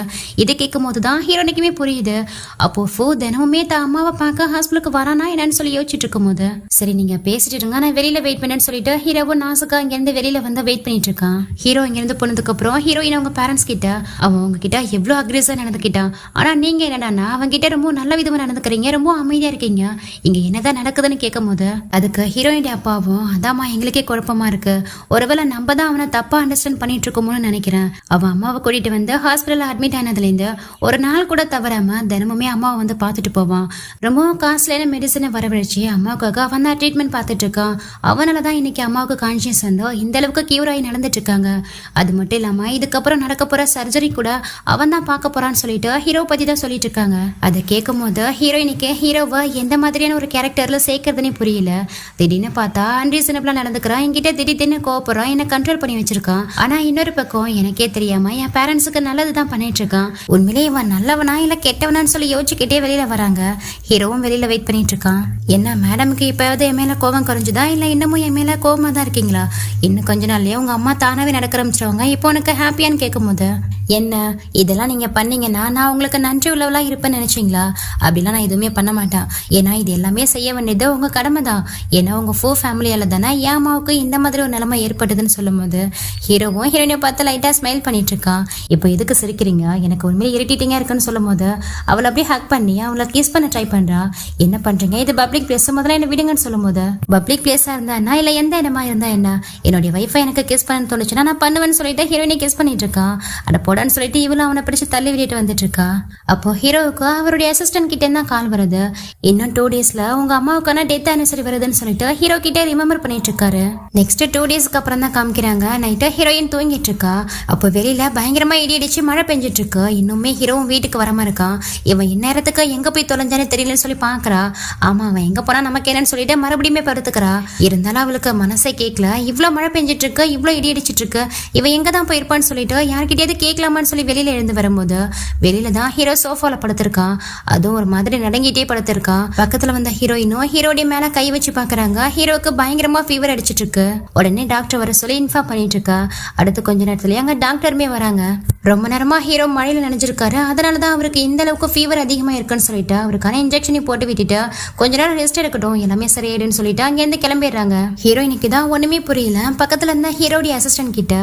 இதை கேட்கும் போதுதான் ஹீரோனுக்குமே புரியுது. அப்போ ஃபோ தினமுமே தான் அம்மாவை பார்க்க ஹாஸ்பிட்டலுக்கு வரானா என்னன்னு சொல்லி யோசிச்சுட்டு இருக்கும் போது, சரி நீங்க பேசிட்டு இருங்க, நான் வெளியில வெயிட் பண்ணேன்னு சொல்லிட்டு ஹீரோவும் நாசுக்கா இங்க இருந்து வெளியில வந்து வெயிட் பண்ணிட்டு இருக்கான். ஹீரோ இங்க இருந்து போனதுக்கு அப்புறம் ஹீரோயின் அவங்க பேரண்ட்ஸ் கிட்ட அவன் அவங்க கிட்ட எவ்வளவு அக்ரெசிவா நடந்துக்கிட்டான், ஆனா நீங்க என்னன்னா அவங்க கிட்ட ரொம்ப நல்ல விதமா நடந்துக்கிறீங்க, ரொம்ப அமைதியா இருக்கீங்க, இங்க என்னதான் நடக்குதுன்னு கேட்கும் போது அதுக்கு ஹீரோயின் அப்பாவும் அதாம்மா எங்களுக்கே குழப்பமா இருக்கு, ஒருவேளை நம்ம தான் அவனை தப்பா அண்டர்ஸ்டாண்ட் பண்ணிட்டு இருக்கோமோன்னு நினைக்கிறேன். அவன் அம்மாவை கூட்டிட்டு வந்து ஹாஸ்பிட்டல்ல அட்மிட் ஆனதுலேருந்து ஒரு நாள் கூட தவறாம தினமுமே அம்மாவை வந்து பார்த்துட்டு போவான். ரொம்பவும் காஸ்ட்லியான மெடிசனை வரவழைச்சு அம்மாவுக்காக அவன் தான் ட்ரீட்மெண்ட் பார்த்துட்டு இருக்கான். அவனாலதான் இன்னைக்கு அம்மாவுக்கு கான்சியஸ் வந்து இந்த அளவுக்கு கியூர் ஆகி நடந்துட்டு இருக்காங்க. அது மட்டும் இல்லாம இதுக்கப்புறம் நடக்க போற சர்ஜரி கூட அவன் தான் பார்க்க போறான்னு சொல்லிட்டு ஹீரோ பத்தி தான் சொல்லிட்டு இருக்காங்க. அதை கேட்கும் போது ஹீரோயினுக்கு ஹீரோவை எந்த மாதிரியான ஒரு கேரக்டர்ல சேர்க்கறதுனே புரியல. திடீர்னு பார்த்தா அன்ரீசனபிளா நடந்துக்கிறான், என்கிட்ட திடீர்னு கோவப்படுறான், என்ன கண்ட்ரோல் பண்ணி வச்சிருக்கான். ஆனா இன்னொரு பக்கம் எனக்கே தெரியாம என் பேரண்ட்ஸுக்கு அவங்களுக்கு நல்லது தான் பண்ணிட்டு இருக்கான். உண்மையிலே இவன் நல்லவனா இல்ல கெட்டவனான்னு சொல்லி யோசிச்சுக்கிட்டே வெளியில வராங்க. ஹீரோவும் வெளியில வெயிட் பண்ணிட்டு இருக்கான். என்ன மேடமுக்கு இப்பயாவது என் மேல கோபம் குறைஞ்சுதா இல்ல இன்னமும் என் மேல கோபமா தான் இருக்கீங்களா? இன்னும் கொஞ்ச நாள்லயே உங்க அம்மா தானாவே நடக்க ஆரம்பிச்சிருவாங்க, இப்போ உனக்கு ஹாப்பியான்னு கேட்கும் போது என்ன இதெல்லாம் நீங்க பண்ணீங்கன்னா நான் உங்களுக்கு நன்றி உள்ளவளா இருப்பேன்னு நினைச்சீங்களா? அப்படிலாம் நான் எதுவுமே பண்ண மாட்டேன். ஏன்னா இது எல்லாமே செய்ய வேண்டியது உங்க கடமை தான். ஏன்னா உங்க ஃபேமிலியால தானே என் அம்மாவுக்கு இந்த மாதிரி ஒரு நிலைமை ஏற்பட்டதுன்னு சொல்லும் போது ஹீரோவும் ஹீரோயினை பார்த்து லைட்டா ஸ்மைல் பண்ணிட்டு இருக்கான். இப்போ எதுக்கு சிரிக்கிறீங்க? எனக்கு உண்மையிலே இரிட்டேட்டிங்கா இருக்குன்னு சொல்லும் போது அவளை அப்படியே ஹக் பண்ணி அவளை கிஸ் பண்ண ட்ரை பண்றா. என்ன பண்றீங்க, இது பப்ளிக் பிளேஸ், முதல்ல என்ன விடுங்கன்னு சொல்லும் போது பப்ளிக் பிளேஸா இருந்தா என்ன இல்ல எந்த இடமா இருந்தா என்ன, என்னுடைய வைஃபை எனக்கு கிஸ் பண்ண தோணுச்சுன்னா நான் பண்ணுவேன்னு சொல்லிட்டு ஹீரோயினை கிஸ் பண்ணிட்டு இருக்கான். அட போடான்னு சொல்லிட்டு இவளும் அவனை பிடிச்சு தள்ளி விட்டுட்டு வந்துட்டு இருக்கா. அப்போ ஹீரோவுக்கு அவருடைய அசிஸ்டன்ட் கிட்ட தான் கால் வருது. இன்னும் 2 டேஸ்ல உங்க அம்மாவுக்கான டெத் ஆனிவர்சரி வருதுன்னு சொல்லிட்டு ஹீரோ கிட்ட ரிமெம்பர் பண்ணிட்டு இருக்காரு. நெக்ஸ்ட் 2 டேஸ்க்கு அப்புறம் தான் காமிக்கிறாங்க. நைட்டு ஹீரோயின் தூங்கிட்டு இருக்கா. அப்போ வெளியில பயங்கரமா இடி அடிச்சு மழை பெஞ்சிட்டு இருக்கு. இன்னுமே ஹீரோவும் வீட்டுக்கு வராம இருக்கான். இவன் இந்நேரத்துக்கு எங்க போய் தொலைஞ்சானே தெரியலன்னு சொல்லி பாக்குறா. ஆமா அவன் எங்க போனா நமக்கு என்னன்னு சொல்லிட்டு மறுபடியுமே படுத்துக்கிறா. இருந்தாலும் அவளுக்கு மனசே கேட்கல. இவ்வளவு மழை பெஞ்சிட்டு இருக்கு, இவ்வளவு இடி அடிச்சிட்டு இருக்கு, இவன் எங்க தான் போயிருப்பான்னு சொல்லிட்டு யார்கிட்டயாவது கேட்கலாமான்னு சொல்லி வெளியில எழுந்து வரும்போது வெளியில தான் ஹீரோ சோஃபால படுத்திருக்கான். அதுவும் ஒரு மாதிரி நடங்கிட்டே படுத்திருக்கான். பக்கத்துல வந்த ஹீரோயினும் ஹீரோடைய மேல கை வச்சு பாக்குறாங்க. ஹீரோக்கு பயங்கரமா ஃபீவர் அடிச்சிட்டு இருக்கு. உடனே டாக்டர் வர சொல்லி இன்ஃபார்ம் பண்ணிட்டு இருக்கா. அடுத்து கொஞ்ச நேரத்துல அங்க டாக்டருமே வராங்க. ரொம்ப நேரமா ஹீரோ மழையில நனைஞ்சிருக்காரு. அதனாலதான் அவருக்கு இந்த அளவுக்கு ஃபீவர் அதிகமா இருக்குன்னு சொல்லிட்டு அவருக்கான இன்ஜெக்ஷனை போட்டு விட்டுட்டு கொஞ்ச நேரம் ரெஸ்ட் எடுக்கட்டும், எல்லாமே சரியாயிடுன்னு சொல்லிட்டு அங்க இருந்து கிளம்பிடுறாங்க. ஹீரோயினுக்கு தான் ஒண்ணுமே புரியல. பக்கத்துல இருந்த ஹீரோடைய அசிஸ்டன்ட் கிட்ட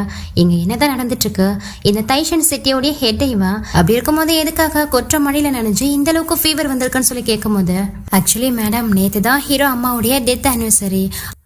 இங்க என்னதான் நடந்துட்டு இருக்கு, இந்த தைஷன் சிட்டியோடைய ஹெட் இவன், அப்படி இருக்கும்போது எதுக்காக கொற்ற மழையில நனைஞ்சு இந்த அளவுக்கு ஃபீவர் வந்திருக்குன்னு சொல்லி கேட்கும் போது ஆக்சுவலி மேடம் நேத்து தான் ஹீரோ அம்மாவுடைய டெத் ஆனிவர்சரி,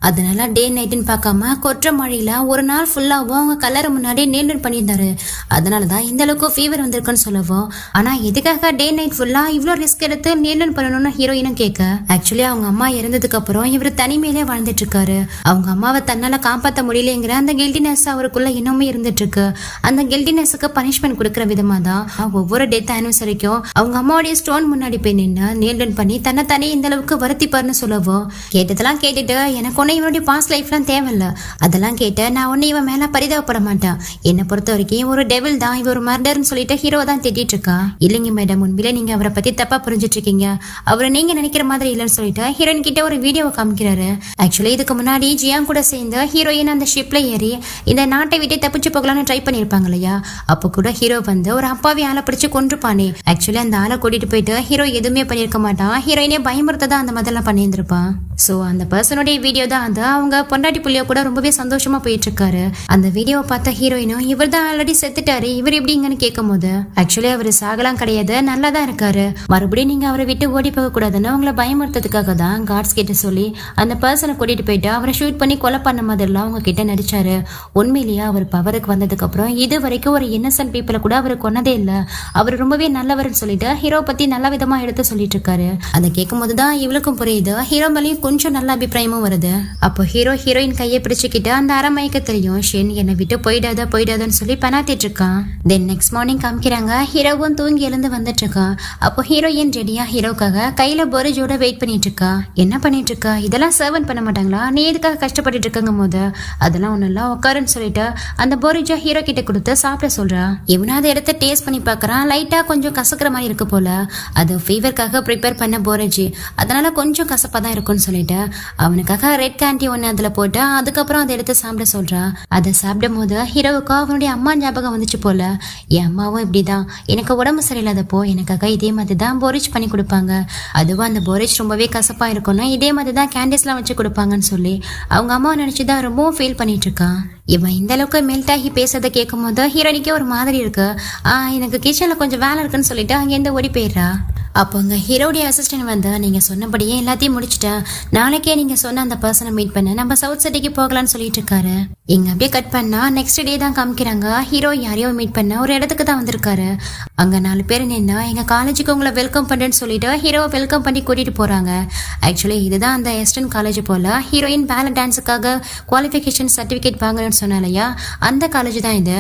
அதனால டே நைட்டுன்னு பார்க்காம கொற்ற மழையில ஒரு நாள் ஃபுல்லாவும் அவங்க கல்லறை முன்னாடி நேர்டன் பண்ணியிருந்தாரு, அதனாலதான் இந்த அளவுக்கு ஃபீவர் வந்திருக்குன்னு சொல்லுவோம். ஆனா எதுக்காக டே நைட் ஃபுல்லா இவ்வளோ ரிஸ்க் எடுத்து நேர்டன் பண்ணணும்னு ஹீரோயினும் கேட்க ஆக்சுவலி அவங்க அம்மா இறந்ததுக்கு அப்புறம் இவர் தனிமையிலே வாழ்ந்துட்டு இருக்காரு. அவங்க அம்மாவை தன்னால காப்பாற்ற முடியலங்கிற அந்த கில்டினஸ் அவருக்குள்ள இன்னுமே இருந்துட்டு இருக்கு. அந்த கில்டினஸுக்கு பனிஷ்மெண்ட் கொடுக்குற விதமா தான் ஒவ்வொரு டெத் ஆனிவர்சரிக்கும் அவங்க அம்மாவுடைய ஸ்டோன் முன்னாடி போய் நின்று நேர்டன் பண்ணி தன்னை தனி இந்த அளவுக்கு வருத்திப்பாருன்னு சொல்லுவோம். கேட்டதெல்லாம் கேட்டுட்டு எனக்கு ஒன்னு இவனுடைய பாஸ்ட் லைஃப்லாம் தேவையில்ல, அதெல்லாம் கேட்டு நான் ஒன்னு இவன் மேல பரிதாபப்பட மாட்டேன். என்னை பொறுத்த வரைக்கும் ஒரு டெவில் தான், இவ ஒரு மர்டர்னு சொல்லிட்டு ஹீரோ தான் திட்டிட்டு இருக்கா. இல்லைங்க மேடம், உண்மையிலே நீங்க அவரை பத்தி தப்பா புரிஞ்சிட்டு இருக்கீங்க, அவரை நீங்க நினைக்கிற மாதிரி இல்லைன்னு சொல்லிட்டு ஹீரோயின் கிட்ட ஒரு வீடியோவை காமிக்கிறாரு. ஆக்சுவலி இதுக்கு முன்னாடி ஜியாங் கூட சேர்ந்து ஹீரோயின் அந்த ஷிப்ல ஏறி இந்த நாட்டை விட்டு தப்பிச்சு போகலான்னு ட்ரை பண்ணிருப்பாங்க இல்லையா, அப்போ கூட ஹீரோ வந்து ஒரு அப்பாவி ஆளை பிடிச்சு கொன்றுப்பானே. ஆக்சுவலி அந்த ஆளை கூட்டிட்டு போயிட்டு ஹீரோ எதுவுமே பண்ணிருக்க மாட்டான், ஹீரோயினே பயமுறுத்ததான் அந்த மாதிரிலாம் பண்ணியிருந்திருப்பான். ஸோ அந்த பர்சனுடைய வீடியோ தான் அது. அவங்க பொண்டாட்டி புள்ளியோ கூட ரொம்பவே சந்தோஷமா போயிட்டு இருக்காரு. அந்த வீடியோவை பார்த்த ஹீரோயினும் இவர் தான் ஆல்ரெடி செத்துட்டாரு, இவர் எப்படிங்கன்னு கேட்கும் போது ஆக்சுவலி அவர் சாகலாம் கிடையாது, நல்லா தான் இருக்காரு, மறுபடியும் நீங்க அவரை விட்டு ஓடி போக கூடாதுன்னு அவங்களை பயமுறுத்ததுக்காக தான் கார்ட்ஸ் கிட்ட சொல்லி அந்த பர்சனை கூட்டிட்டு போயிட்டு அவரை ஷூட் பண்ணி கொலை பண்ண மாதிரிலாம் அவங்க கிட்ட நடிச்சாரு. உண்மையிலேயே அவர் பவருக்கு வந்ததுக்கு அப்புறம் இது வரைக்கும் ஒரு இன்னசென்ட் பீப்புளை கூட அவர் கொன்னதே இல்லை, அவர் ரொம்பவே நல்லவர்னு சொல்லிட்டு ஹீரோ பத்தி நல்ல விதமா எடுத்து சொல்லிட்டு இருக்காரு. அதை கேட்கும் போதுதான் இவளுக்கும் புரியுது, ஹீரோ மேலேயும் கொஞ்சம் நல்ல அபிப்பிராயமும் வருது. அப்போ ஹீரோ ஹீரோயின் கையை பிடிச்சுக்கிட்டு அந்த அரை மயக்கத்திலையும் ஷென் என்னை விட்டு போயிடாதான்னு சொல்லி பனாத்திட்டு இருக்கான். தென் நெக்ஸ்ட் மார்னிங் காமிக்கிறாங்க. ஹீரோவும் தூங்கி எழுந்து வந்துட்டு இருக்கான். அப்போ ஹீரோயின் ரெடியா ஹீரோக்காக கையில போரிஜோட வெயிட் பண்ணிட்டு இருக்கா. என்ன பண்ணிட்டு இருக்கா, இதெல்லாம் சர்வன் பண்ண மாட்டாங்களா, நீ எதுக்காக கஷ்டப்பட்டு இருக்காங்க போது அதெல்லாம் ஒண்ணு இல்ல உட்காருன்னு சொல்லிட்டு அந்த போரிஜா ஹீரோ கிட்ட கொடுத்து சாப்பிட சொல்றா. இவனா அதை எடுத்து டேஸ்ட் பண்ணி பாக்குறான். லைட்டா கொஞ்சம் கசக்குற மாதிரி இருக்கு போல, அது ஃபீவருக்காக ப்ரிப்பேர் பண்ண போரிஜி, அதனால கொஞ்சம் கசப்பா தான் இருக்கும்னு சொல்லிட்டு அவனுக்காக ரெட் கேண்டி ஒன்று அதுல போட்டு அதுக்கப்புறம் அதை எடுத்து சாப்பிட சொல்றா. அதை சாப்பிடும் போது ஹீரோவுக்கு அவனுடைய அம்மா ஞாபகம் வந்துச்சு போல. என் அம்மாவும் இப்படிதான், எனக்கு உடம்பு சரியில்லாதப்போ எனக்காக இதே மாதிரி தான் போரிஜ் பண்ணி கொடுப்பாங்க, அதுவும் அந்த போரிஜ் ரொம்பவே கசப்பா இருக்கும்னா இதே மாதிரி தான் கேண்டிஸ்லாம் வச்சு கொடுப்பாங்கன்னு சொல்லி அவங்க அம்மாவை நினைச்சுதான் ரொம்பவும் ஃபீல் பண்ணிட்டு இருக்கான். இவன் இந்த அளவுக்கு மெல்ட் ஆகி பேசுறதை கேட்கும் போது ஹீரோனிக்கே ஒரு மாதிரி இருக்கு. எனக்கு கிச்சன்ல கொஞ்சம் வேலை இருக்குன்னு சொல்லிட்டு அங்கேருந்து ஓடி போயிடுறா. அப்போ அங்கே ஹீரோடைய அசிஸ்டன்ட் வந்து நீங்கள் சொன்னபடியே எல்லாத்தையும் முடிச்சுட்டேன், நாளைக்கே நீங்கள் சொன்ன அந்த பர்சனை மீட் பண்ண நம்ம சவுத் சிட்டிக்கு போகலான்னு சொல்லிட்டு இருக்காரு. இங்கே அப்படியே கட் பண்ணா நெக்ஸ்ட் டே தான் காமிக்கிறாங்க. ஹீரோ யாரையோ மீட் பண்ண ஒரு இடத்துக்கு தான் வந்திருக்காரு. அங்கே 4 பேர் நின்னா எங்கள் காலேஜுக்கு உங்களை வெல்கம் பண்ணுறேன்னு சொல்லிட்டு ஹீரோவை வெல்கம் பண்ணி கூட்டிகிட்டு போகிறாங்க. ஆக்சுவலி இதுதான் அந்த எஸ்டர்ன் காலேஜ் போல். ஹீரோயின் பேலட் டான்ஸுக்காக குவாலிஃபிகேஷன் சர்டிஃபிகேட் வாங்கணும்னு சொன்னாலையா, அந்த காலேஜ் தான் இது.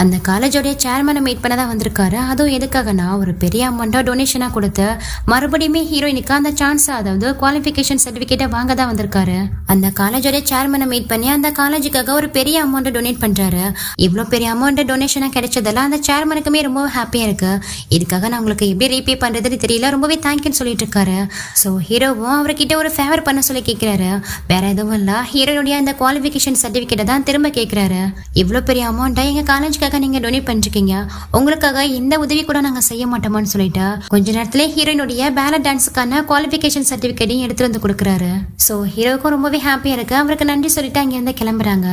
அந்த காலேஜோடைய சேர்மனை மீட் பண்ண தான் வந்திருக்காரு. அதுவும் எதுக்காகனா ஒரு பெரிய அமௌண்ட்டை டொனேஷனாக கொடுத்து மறுபடியுமே ஹீரோயினுக்கு அந்த சான்ஸ், அதாவது குவாலிஃபிகேஷன் சர்டிஃபிகேட்டை வாங்க தான் வந்திருக்காரு. அந்த காலேஜோடைய சேர்மனை மீட் பண்ணி அந்த காலேஜுக்காக ஒரு பெரிய அமௌண்ட்டை டொனேட் பண்றாரு. இவ்வளோ பெரிய அமௌண்ட் டொனேஷனாக கிடைச்சதெல்லாம் அந்த சேர்மனுக்குமே ரொம்ப ஹாப்பியா இருக்கு. இதுக்காக நான் உங்களுக்கு எப்படி ரீபே பண்றதுன்னு தெரியல, ரொம்பவே தேங்க்யூன்னு சொல்லிட்டு இருக்காரு. ஸோ ஹீரோவும் அவர்கிட்ட ஒரு ஃபேவர் பண்ண சொல்லி கேட்கிறாரு. வேற எதுவும் இல்லை, ஹீரோனுடைய அந்த குவாலிஃபிகேஷன் சர்டிஃபிகேட்டை தான் திரும்ப கேட்கிறாரு. இவ்வளோ பெரிய அமௌண்ட்டை எங்க காலேஜுக்காக நீங்க டொனேட் பண்ணிருக்கீங்க, உங்களுக்காக எந்த உதவி கூட நாங்க செய்ய மாட்டோமான்னு சொல்லிட்டு கொஞ்ச நேரத்துல ஹீரோயினுடைய பேலட் டான்ஸுக்கான குவாலிஃபிகேஷன் சர்டிஃபிகேட்டையும் எடுத்து வந்து கொடுக்குறாரு. ஸோ ஹீரோவுக்கும் ரொம்பவே ஹாப்பியா இருக்கு. அவருக்கு நன்றி சொல்லிட்டு அங்க இருந்து கிளம்புறாங்க.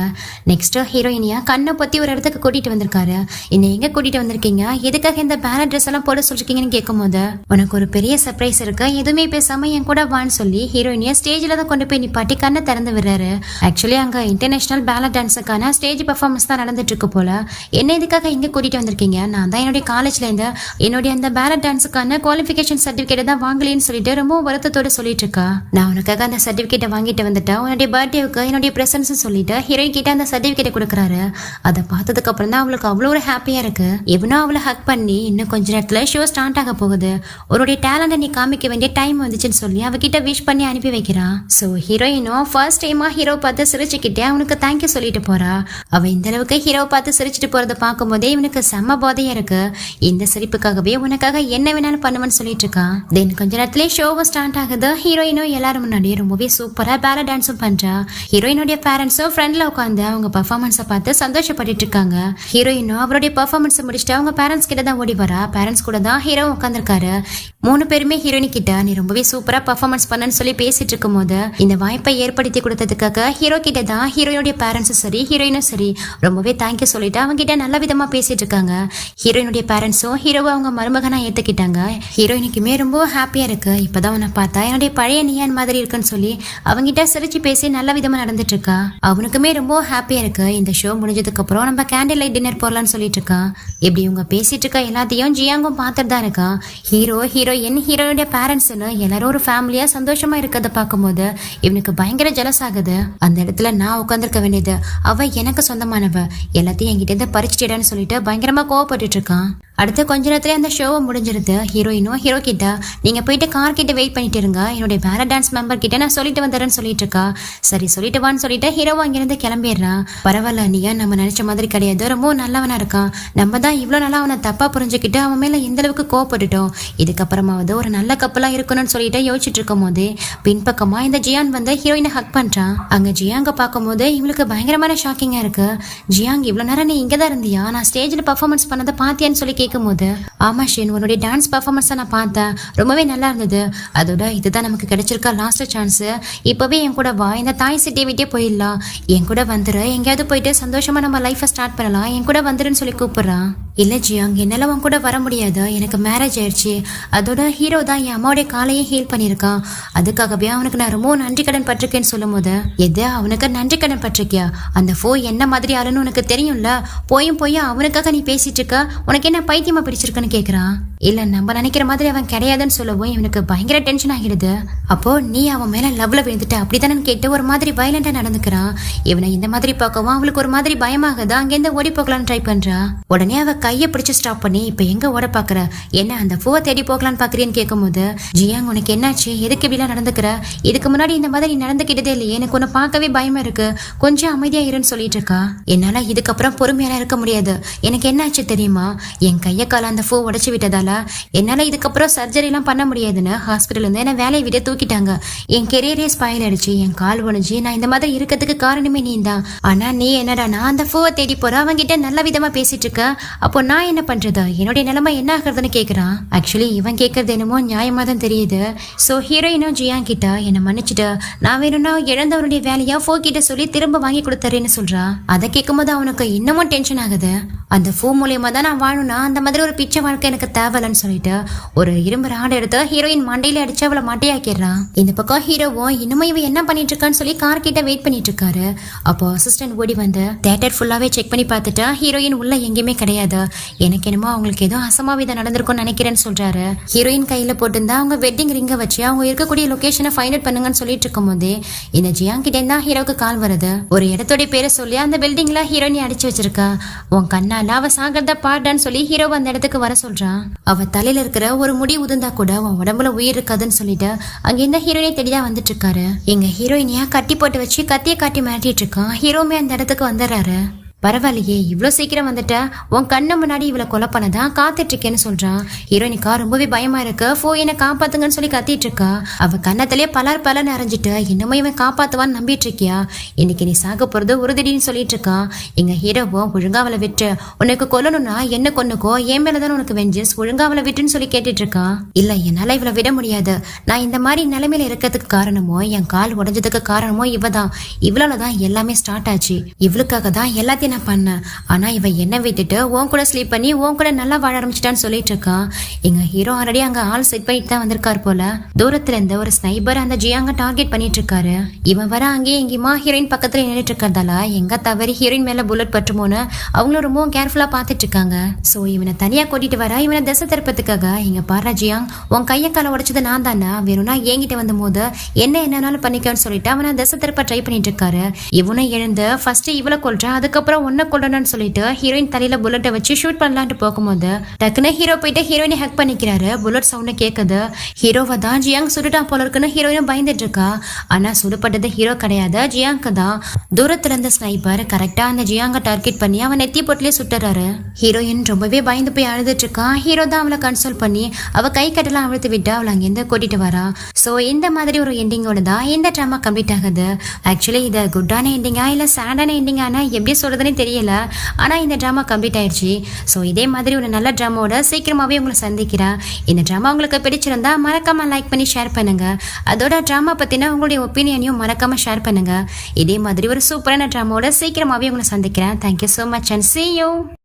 நெக்ஸ்ட் ஹீரோயினியா கண்ணை பத்தி ஒரு இடத்துக்கு கூட்டிட்டு வந்திருக்காரு. என்ன எங்க கூட்டிட்டு வந்திருக்கீங்க, எதுக்காக இந்த பேலட் ட்ரெஸ் எல்லாம் போட சொல்லிருக்கீங்கன்னு கேட்கும் போது உனக்கு ஒரு பெரிய சர்ப்ரைஸ் இருக்கு, எதுவுமே பேசாம என் கூட வான்னு சொல்லி ஹீரோயினியா ஸ்டேஜ்ல தான் கொண்டு போய் நிப்பாட்டி கண்ணை திறந்து விடுறாரு. ஆக்சுவலி அங்க இன்டர்நேஷனல் பேலட் டான்ஸுக்கான ஸ்டேஜ் பெர்ஃபார்மன்ஸ் தான் நடந்துட்டு இருக்கு போல. என்ன இதுக்காக இங்க கூட்டிட்டு வந்திருக்கீங்க, நான் தான் என்னுடைய காலேஜ்ல இருந்து என்னுடைய அந்த பேலட் டான்ஸுக்கான குவாலிஃபிகேஷன் சர்டிஃபிகேட் தான் வாங்கலன்னு சொல்லிட்டு ரொம்ப வருத்தத்தோட சொல்லிட்டு இருக்கா. நான் உனக்காக அந்த சர்டிஃபிகேட்டை வாங்கிட்டு வந்துட்டேன், உன்னுடைய பர்த்டேவுக்கு என்னுடைய பிரசன்ஸ் சொல்லிட்டு ஹீரோயின் கிட்ட அந்த சர்டிஃபிகேட்டை கொடுக்குறாரு. அதை பார்த்ததுக்கு அப்புறம் தான் அவளுக்கு அவ்வளோ ஒரு ஹாப்பியா இருக்கு. இவனும் அவளை ஹக் பண்ணி இன்னும் கொஞ்ச நேரத்துல ஷோ ஸ்டார்ட் ஆக போகுது, உன்னுடைய டேலண்ட்டை நீ காமிக்க வேண்டிய டைம் வந்துச்சுன்னு சொல்லி அவகிட்ட விஷ் பண்ணி அனுப்பி வைக்கிறான். ஸோ ஹீரோயினும் ஃபர்ஸ்ட் டைமா ஹீரோ பார்த்து சிரிச்சுக்கிட்டே அவனுக்கு தேங்க்யூ சொல்லிட்டு போறா. அவ இந்த அளவுக்கு ஹீரோவை பார்த்து சிரிச்சுட்டு போறதை பார்க்கும்போதே இவனுக்கு செம்ம போதையா இருக்கு. இந்த சிரிப்புக்காகவே உனக்காக என்ன வேணாலும் பண்ணுவேன்னு சொல்லிட்டு இருக்கான். தென் கொஞ்ச நேரத்திலே ஷோவும் ஸ்டார்ட் ஆகுது. ஹீரோயினும் எல்லாரும் முன்னாடி ரொம்பவே சூப்பரா பேல டான்ஸும் பண்றா. ஹீரோயினுடைய பேரண்ட்ஸும் ஃப்ரெண்ட்ல உட்காந்து அவங்க பெர்ஃபார்மன்ஸை பார்த்து சந்தோஷப்பட்டு இருக்காங்க. ஹீரோயினும் அவருடைய பெர்ஃபார்மன்ஸை முடிச்சுட்டு அவங்க பேரண்ட்ஸ் கிட்ட தான் ஓடி வரா. பேரண்ட்ஸ் கூட தான் ஹீரோ உட்காந்துருக்காரு. 3 பேருமே ஹீரோயின் கிட்ட நீ ரொம்பவே சூப்பரா பெர்ஃபார்மன்ஸ் பண்ணன்னு சொல்லி பேசிட்டு இருக்கும் போது இந்த வாய்ப்பை ஏற்படுத்தி கொடுத்ததுக்காக ஹீரோ கிட்ட தான் ஹீரோயினுடைய பேரண்ட்ஸும் சரி ஹீரோயினும் சரி ரொம்பவே தேங்க்யூ சொல்லிட்டு அவங்க கிட்ட நல்ல விதமா பேசிட்டு இருக்காங்க. ஹீரோயினுடைய பேரண்ட்ஸும் ஹீரோவை அவங்க மருமகனா ஏத்துக்கிட்டாங்க. ஹீரோயினுக்குமே ரொம்ப ஹாப்பியா இருக்கு. இப்பதான் உன்னை பார்த்தா என்னுடைய பழைய நியான் மாதிரி இருக்குன்னு சொல்லி அவங்கிட்ட சிரிச்சு பேசி நல்ல விதமா நடந்துட்டு இருக்கா. அவனுக்குமே ரொம்ப ஹாப்பியா இருக்கு. இந்த ஷோ முடிஞ்சதுக்கு அப்புறம் நம்ம கேண்டில் லைட் டின்னர் போடலாம்னு சொல்லிட்டு இருக்கா. இப்படி இவங்க பேசிட்டு இருக்க எல்லாத்தையும் ஜியாங்கும் பார்த்துட்டு தான் இருக்கா. ஹீரோ ஹீரோயின் ஹீரோனுடைய பேரண்ட்ஸ்னு எல்லாரும் ஒரு ஃபேமிலியா சந்தோஷமா இருக்கிறத பார்க்கும்போது இவனுக்கு பயங்கர ஜெலஸ் ஆகுது. அந்த இடத்துல நான் உட்காந்துருக்க வேண்டியது, அவ எனக்கு சொந்தமானவ, எல்லாத்தையும் என்கிட்ட இருந்து பறிச்சுட்டேன்னு சொல்லிட்டு பயங்கரமா கோவப்பட்டு இருக்கான். அடுத்து கொஞ்ச நேரத்துல அந்த ஷோவை முடிஞ்சிருது. ஹீரோயினும் ஹீரோ கிட்ட நீங்க போயிட்டு கார் கிட்ட வெயிட் பண்ணிட்டு இருங்க, என்னுடைய பேர டான்ஸ் மெம்பர் கிட்ட நான் சொல்லிட்டு வந்துடுறேன்னு சொல்லிட்டு இருக்கா. சரி சொல்லிட்டு வான்னு சொல்லிட்டு ஹீரோவும் அங்கிருந்து கிளம்பிடுறான். பரவாயில்ல, நீயா நம்ம நினைச்ச மாதிரி கிடையாது, ரொம்ப நல்லவனா இருக்கான். நம்ம தான் இவ்வளவு நாளா அவனை தப்பா புரிஞ்சுக்கிட்டு அவன் மேல எந்த அளவுக்கு கோவப்பட்டுட்டோம். இதுக்கப்புறமாவது ஒரு நல்ல கப்பலா இருக்கணும்னு சொல்லிட்டு யோசிச்சுட்டு இருக்கும் போது பின்பக்கமா இந்த ஜியான் வந்து ஹீரோயினை ஹக் பண்றான். அங்க ஜியாங்க பார்க்கும் போது இவளுக்கு பயங்கரமான ஷாக்கிங்கா இருக்கு. ஜியாங், இவ்வளவு நேரம் நீ இங்கதான் இருந்தியா, நான் ஸ்டேஜ்ல பர்ஃபார்மன்ஸ் பண்ணதை பாத்தியான்னு சொல்லி கேட்கும்போது ஆமா ஷேன், உன்னுடைய டான்ஸ் பர்ஃபார்மன்ஸை நான் பார்த்தேன், ரொம்பவே நல்லா இருந்தது. அதோட இதுதான் நமக்கு கிடைச்சிருக்க லாஸ்ட் சான்ஸ். இப்பவே என் கூட வா, இந்த தாய் சிட்டியை விட்டே போயிடலாம், என் கூட வந்துரு, எங்கேயாவது போயிட்டு சந்தோஷமா நம்ம லைஃபை ஸ்டார்ட் பண்ணலாம், என் கூட வந்துருன்னு சொல்லி கூப்பிடுறான். இல்ல ஜியாங், என்னால உன் கூட வர முடியாது, எனக்கு மேரேஜ் ஆயிடுச்சு. அதோட ஹீரோ தான் என் அம்மாவுடைய காலையும் ஹீல் பண்ணியிருக்கான், அதுக்காகவே அவனுக்கு நான் ரொம்ப நன்றி கடன் பட்டிருக்கேன்னு சொல்லும் போது எது அவனுக்கு நன்றி கடன் பட்டிருக்கியா, அந்த ஃபோ என்ன மாதிரி ஆளுன்னு உனக்கு தெரியும்ல, போயும் போய் அவனுக்காக நீ பேசிட்டு இருக்க, உனக்கு என்ன பைத்தியமா பிடிச்சிருக்குன்னு கேக்குறான். இல்ல நம்ம நினைக்கிற மாதிரி அவன் கிடையாதுன்னு சொல்லவும் இவனுக்கு பயங்கர டென்ஷன் ஆகிடுது. அப்போ நீ அவன் மேல லவ்ல விழுந்துட்ட அப்படித்தானு கேட்டு ஒரு மாதிரி வயலண்டா நடந்துக்கிறான். இவனை இந்த மாதிரி பார்க்கவும் அவளுக்கு ஒரு மாதிரி பயமாகுது. அங்கேருந்து ஓடி போகலான்னு ட்ரை பண்றா. உடனே அவ கையை பிடிச்சு ஸ்டாப் பண்ணி இப்ப எங்க ஓட பாக்குற, என்ன அந்த பூவை தேடி போகலான்னு பாக்குறேன்னு கேட்கும் போது ஜியாங், உனக்கு என்னாச்சு, எதுக்கு இப்படிலாம் நடந்துக்கிற, இதுக்கு முன்னாடி இந்த மாதிரி நீ நடந்துக்கிட்டதே இல்லையே, எனக்கு உன்னை பார்க்கவே பயமா இருக்கு, கொஞ்சம் அமைதியா இருன்னு சொல்லிட்டு இருக்கா. என்னால இதுக்கப்புறம் பொறுமையா இருக்க முடியாது, எனக்கு என்னாச்சு தெரியுமா, என் கையை கால அந்த பூ உடைச்சு விட்டதால என்னால இதுக்கப்புறம் சர்ஜரி எல்லாம் பண்ண முடியாதுன்னு ஹாஸ்பிட்டல் இருந்து என்ன வேலையை விட தூக்கிட்டாங்க, என் கெரியரே ஸ்பாயில் ஆயிடுச்சு, என் கால் உடைஞ்சு நான் இந்த மாதிரி இருக்கிறதுக்கு காரணமே நீ தான். ஆனா நீ என்னடா நான் அந்த பூவை தேடி போற அவங்கிட்ட நல்ல விதமா பேசிட்டு இருக்க, அப்போ நான் என்ன பண்றது, என்னுடைய நிலைமை என்ன ஆகுறதுன்னு கேக்குறான். ஆக்சுவலி இவன் கேட்கறது என்னமோ நியாயமா தான் தெரியுது. சோ ஹீரோயினும் ஜியாங் கிட்ட என்ன மன்னிச்சுட்டு நான் வேணும்னா இழந்தவனுடைய வேலையா ஃபோ கிட்ட சொல்லி திரும்ப வாங்கி கொடுத்துறேன்னு சொல்றா. அதை கேட்கும் போது அவனுக்கு இன்னமும் டென்ஷன் ஆகுது. அந்த பூ மூலியமா தான் நான் வாழணும்னா அந்த மாதிரி ஒரு பிச்சை வாழ்க்கை எனக்கு தேவையில்லைன்னு சொல்லிட்டு ஒரு இரும்பு ராடு எடுத்து ஹீரோயின் மண்டையில அடிச்சு அவளை மாட்டையாக்கிடுறான். இந்த பக்கம் ஹீரோவும் இன்னமும் இவன் என்ன பண்ணிட்டு இருக்கான்னு சொல்லி கார் கிட்ட வெயிட் பண்ணிட்டு இருக்காரு. அப்போ அசிஸ்டன்ட் ஓடி வந்து தியேட்டர் ஃபுல்லாவே செக் பண்ணி பார்த்துட்டு ஹீரோயின் உள்ள எங்கேயுமே கிடையாது, எனக்கு என்னமோ அவங்களுக்கு ஏதோ அசம்பாவிதம் நடந்திருக்கும்னு நினைக்கிறேன்னு சொல்றாரு. ஹீரோயின் கையில போட்டிருந்தா அவங்க வெட்டிங் ரிங்கை வச்சு அவங்க இருக்கக்கூடிய லொகேஷனை ஃபைண்ட் அவுட் பண்ணுங்கன்னு சொல்லிட்டு இருக்கும் போதே இந்த ஜியாங் கிட்ட இருந்தா ஹீரோக்கு கால் வருது. ஒரு இடத்தோட பேரை சொல்லி அந்த பில்டிங்ல ஹீரோயினை அடிச்சு வச்சிருக்கா. உன் கண்ணால அதனால அவ சாகிறத பாடுன்னு சொல்லி ஹீரோ அந்த இடத்துக்கு வர சொல்றான். அவ தலையில இருக்கிற ஒரு முடி உதிர்ந்தா கூட அவன் உடம்புல உயிர் இருக்காதுன்னு சொல்லிட்டு அங்க இந்த ஹீரோயினை தேடிதான் வந்துட்டு இருக்காரு. எங்க ஹீரோயினியா கட்டி போட்டு வச்சு கத்திய காட்டி மிரட்டிட்டு இருக்கான். ஹீரோமே அந்த இடத்துக்கு வந்துடுறாரு. பரவாயில்லையே, இவ்வளோ சீக்கிரம் வந்துட்ட, உன் கண்ணு முன்னாடி இவளை கொலை பண்ணதான் காத்துட்டு இருக்கேன்னு சொல்றான். ஹீரோயினுக்கா ரொம்பவே பயமா இருக்கு. என்ன காப்பாத்துங்கன்னு சொல்லி கத்திட்டு இருக்கா. அவ கண்ணத்திலேயே பலர் நிறைஞ்சிட்டு இன்னமும் இவன் காப்பாத்துவான்னு நம்பிட்டு இருக்கியா? இன்னைக்கு நீ சாக போறது உறுதின்னு சொல்லிட்டு இருக்கான். எங்க ஹீரோவும் ஒழுங்கா அவளை விட்டு, உனக்கு கொல்லணும்னா என்ன கொன்னுக்கோ, என் மேலதான் உனக்கு வெஞ்சஸ், ஒழுங்கா அவளை விட்டுன்னு சொல்லி கேட்டுட்டு இருக்கான். இல்ல, என்னால இவளை விட முடியாது. நான் இந்த மாதிரி நிலைமையில இருக்கிறதுக்கு காரணமோ, என் கால் உடைஞ்சதுக்கு காரணமோ இவதான். இவளாலதான் எல்லாமே ஸ்டார்ட் ஆச்சு. இவளுக்காக தான் எல்லாத்தையும் நான் பண்ணேன். ஆனா இவ என்ன விட்டுட்டு உன் கூட ஸ்லீப் பண்ணி உன் கூட நல்லா வாழ ஆரம்பிச்சிட்டான்னு சொல்லிட்டு இருக்கான். எங்க ஹீரோ ஆல்ரெடி அங்க ஆள் செட் பண்ணிட்டு தான் வந்திருக்காரு போல. தூரத்துல இருந்து ஒரு ஸ்னைப்பர் அந்த ஜியாங்க டார்கெட் பண்ணிட்டு இருக்காரு. இவன் வர அங்கேயே எங்கேயுமா ஹீரோயின் பக்கத்துல நின்றுட்டு இருக்கிறதால எங்க தவறி ஹீரோயின் மேல புல்லட் பட்டுமோன்னு அவங்களும் ரொம்ப கேர்ஃபுல்லா பாத்துட்டு இருக்காங்க. சோ இவனை தனியா கூட்டிட்டு வர இவனை திசை திருப்பத்துக்காக, இங்க பாரு ஜியாங், உன் கையை காலை உடைச்சது நான் தானே, வேணும்னா என்கிட்ட வந்த போது என்னன்னாலும் பண்ணிக்கன்னு சொல்லிட்டு அவனை திசை திருப்ப ட்ரை பண்ணிட்டு இருக்காரு. இவனை எழுந்து ஃபர்ஸ்ட் இவளை கொல்றான், அதுக்கப்புறம் ஒன்ன கொல்லணும்னு சொல்லிட்டு ஹீரோயின் தலையில புல்லட்டை வச்சு ஷூட் பண்ணலான்ட்டு போகும்போது டக்குன்னு ஹீரோ போயிட்டு ஹீரோயினை ஹக் பண்ணிக்கிறாரு. புல்லட் சவுண்ட் கேக்குது. ஹீரோவை தான் ஜியாங் சுட்டுட்டான் போல இருக்குன்னு ஹீரோயினும் பயந்துட்டு இருக்கா. ஆனா சுடுப்பட்டது ஹீரோ கிடையாது, ஜியாங்க்கு தான். தூரத்துல இருந்த ஸ்னைப்பர் கரெக்டா அந்த ஜியாங்க டார்கெட் பண்ணி அவன் நெத்தி போட்டுலயே சுட்டுறாரு. ஹீரோயின் ரொம்பவே பயந்து போய் அழுதுட்டு இருக்கான். ஹீரோ தான் அவளை கன்சோல் பண்ணி அவ கை கட்டெல்லாம் அழுத்து விட்டு அவளை அங்கிருந்து கூட்டிட்டு வரா. சோ இந்த மாதிரி ஒரு எண்டிங்கோட தான் இந்த ட்ராமா கம்ப்ளீட் ஆகுது. ஆக்சுவலி இது குட்டான எண்டிங்கா இல்ல சேடான எண்டிங்கான எப்படி சொல்றதுன்னு தெரியல. ஆனா இந்த டிராமா கம்ப்ளீட் ஆயிடுச்சு. ஸோ இதே மாதிரி ஒரு நல்ல டிராமாவோட சீக்கிரமாவே உங்களை சந்திக்கிறேன். இந்த டிராமா உங்களுக்கு பிடிச்சிருந்தா மறக்காம லைக் பண்ணி ஷேர் பண்ணுங்க. அதோட டிராமா பத்தின உங்களுடைய ஒப்பீனியனையும் மறக்காம ஷேர் பண்ணுங்க. இதே மாதிரி ஒரு சூப்பரான டிராமாவோட சீக்கிரமாவே உங்களை சந்திக்கிறேன். Thank you so much and see you.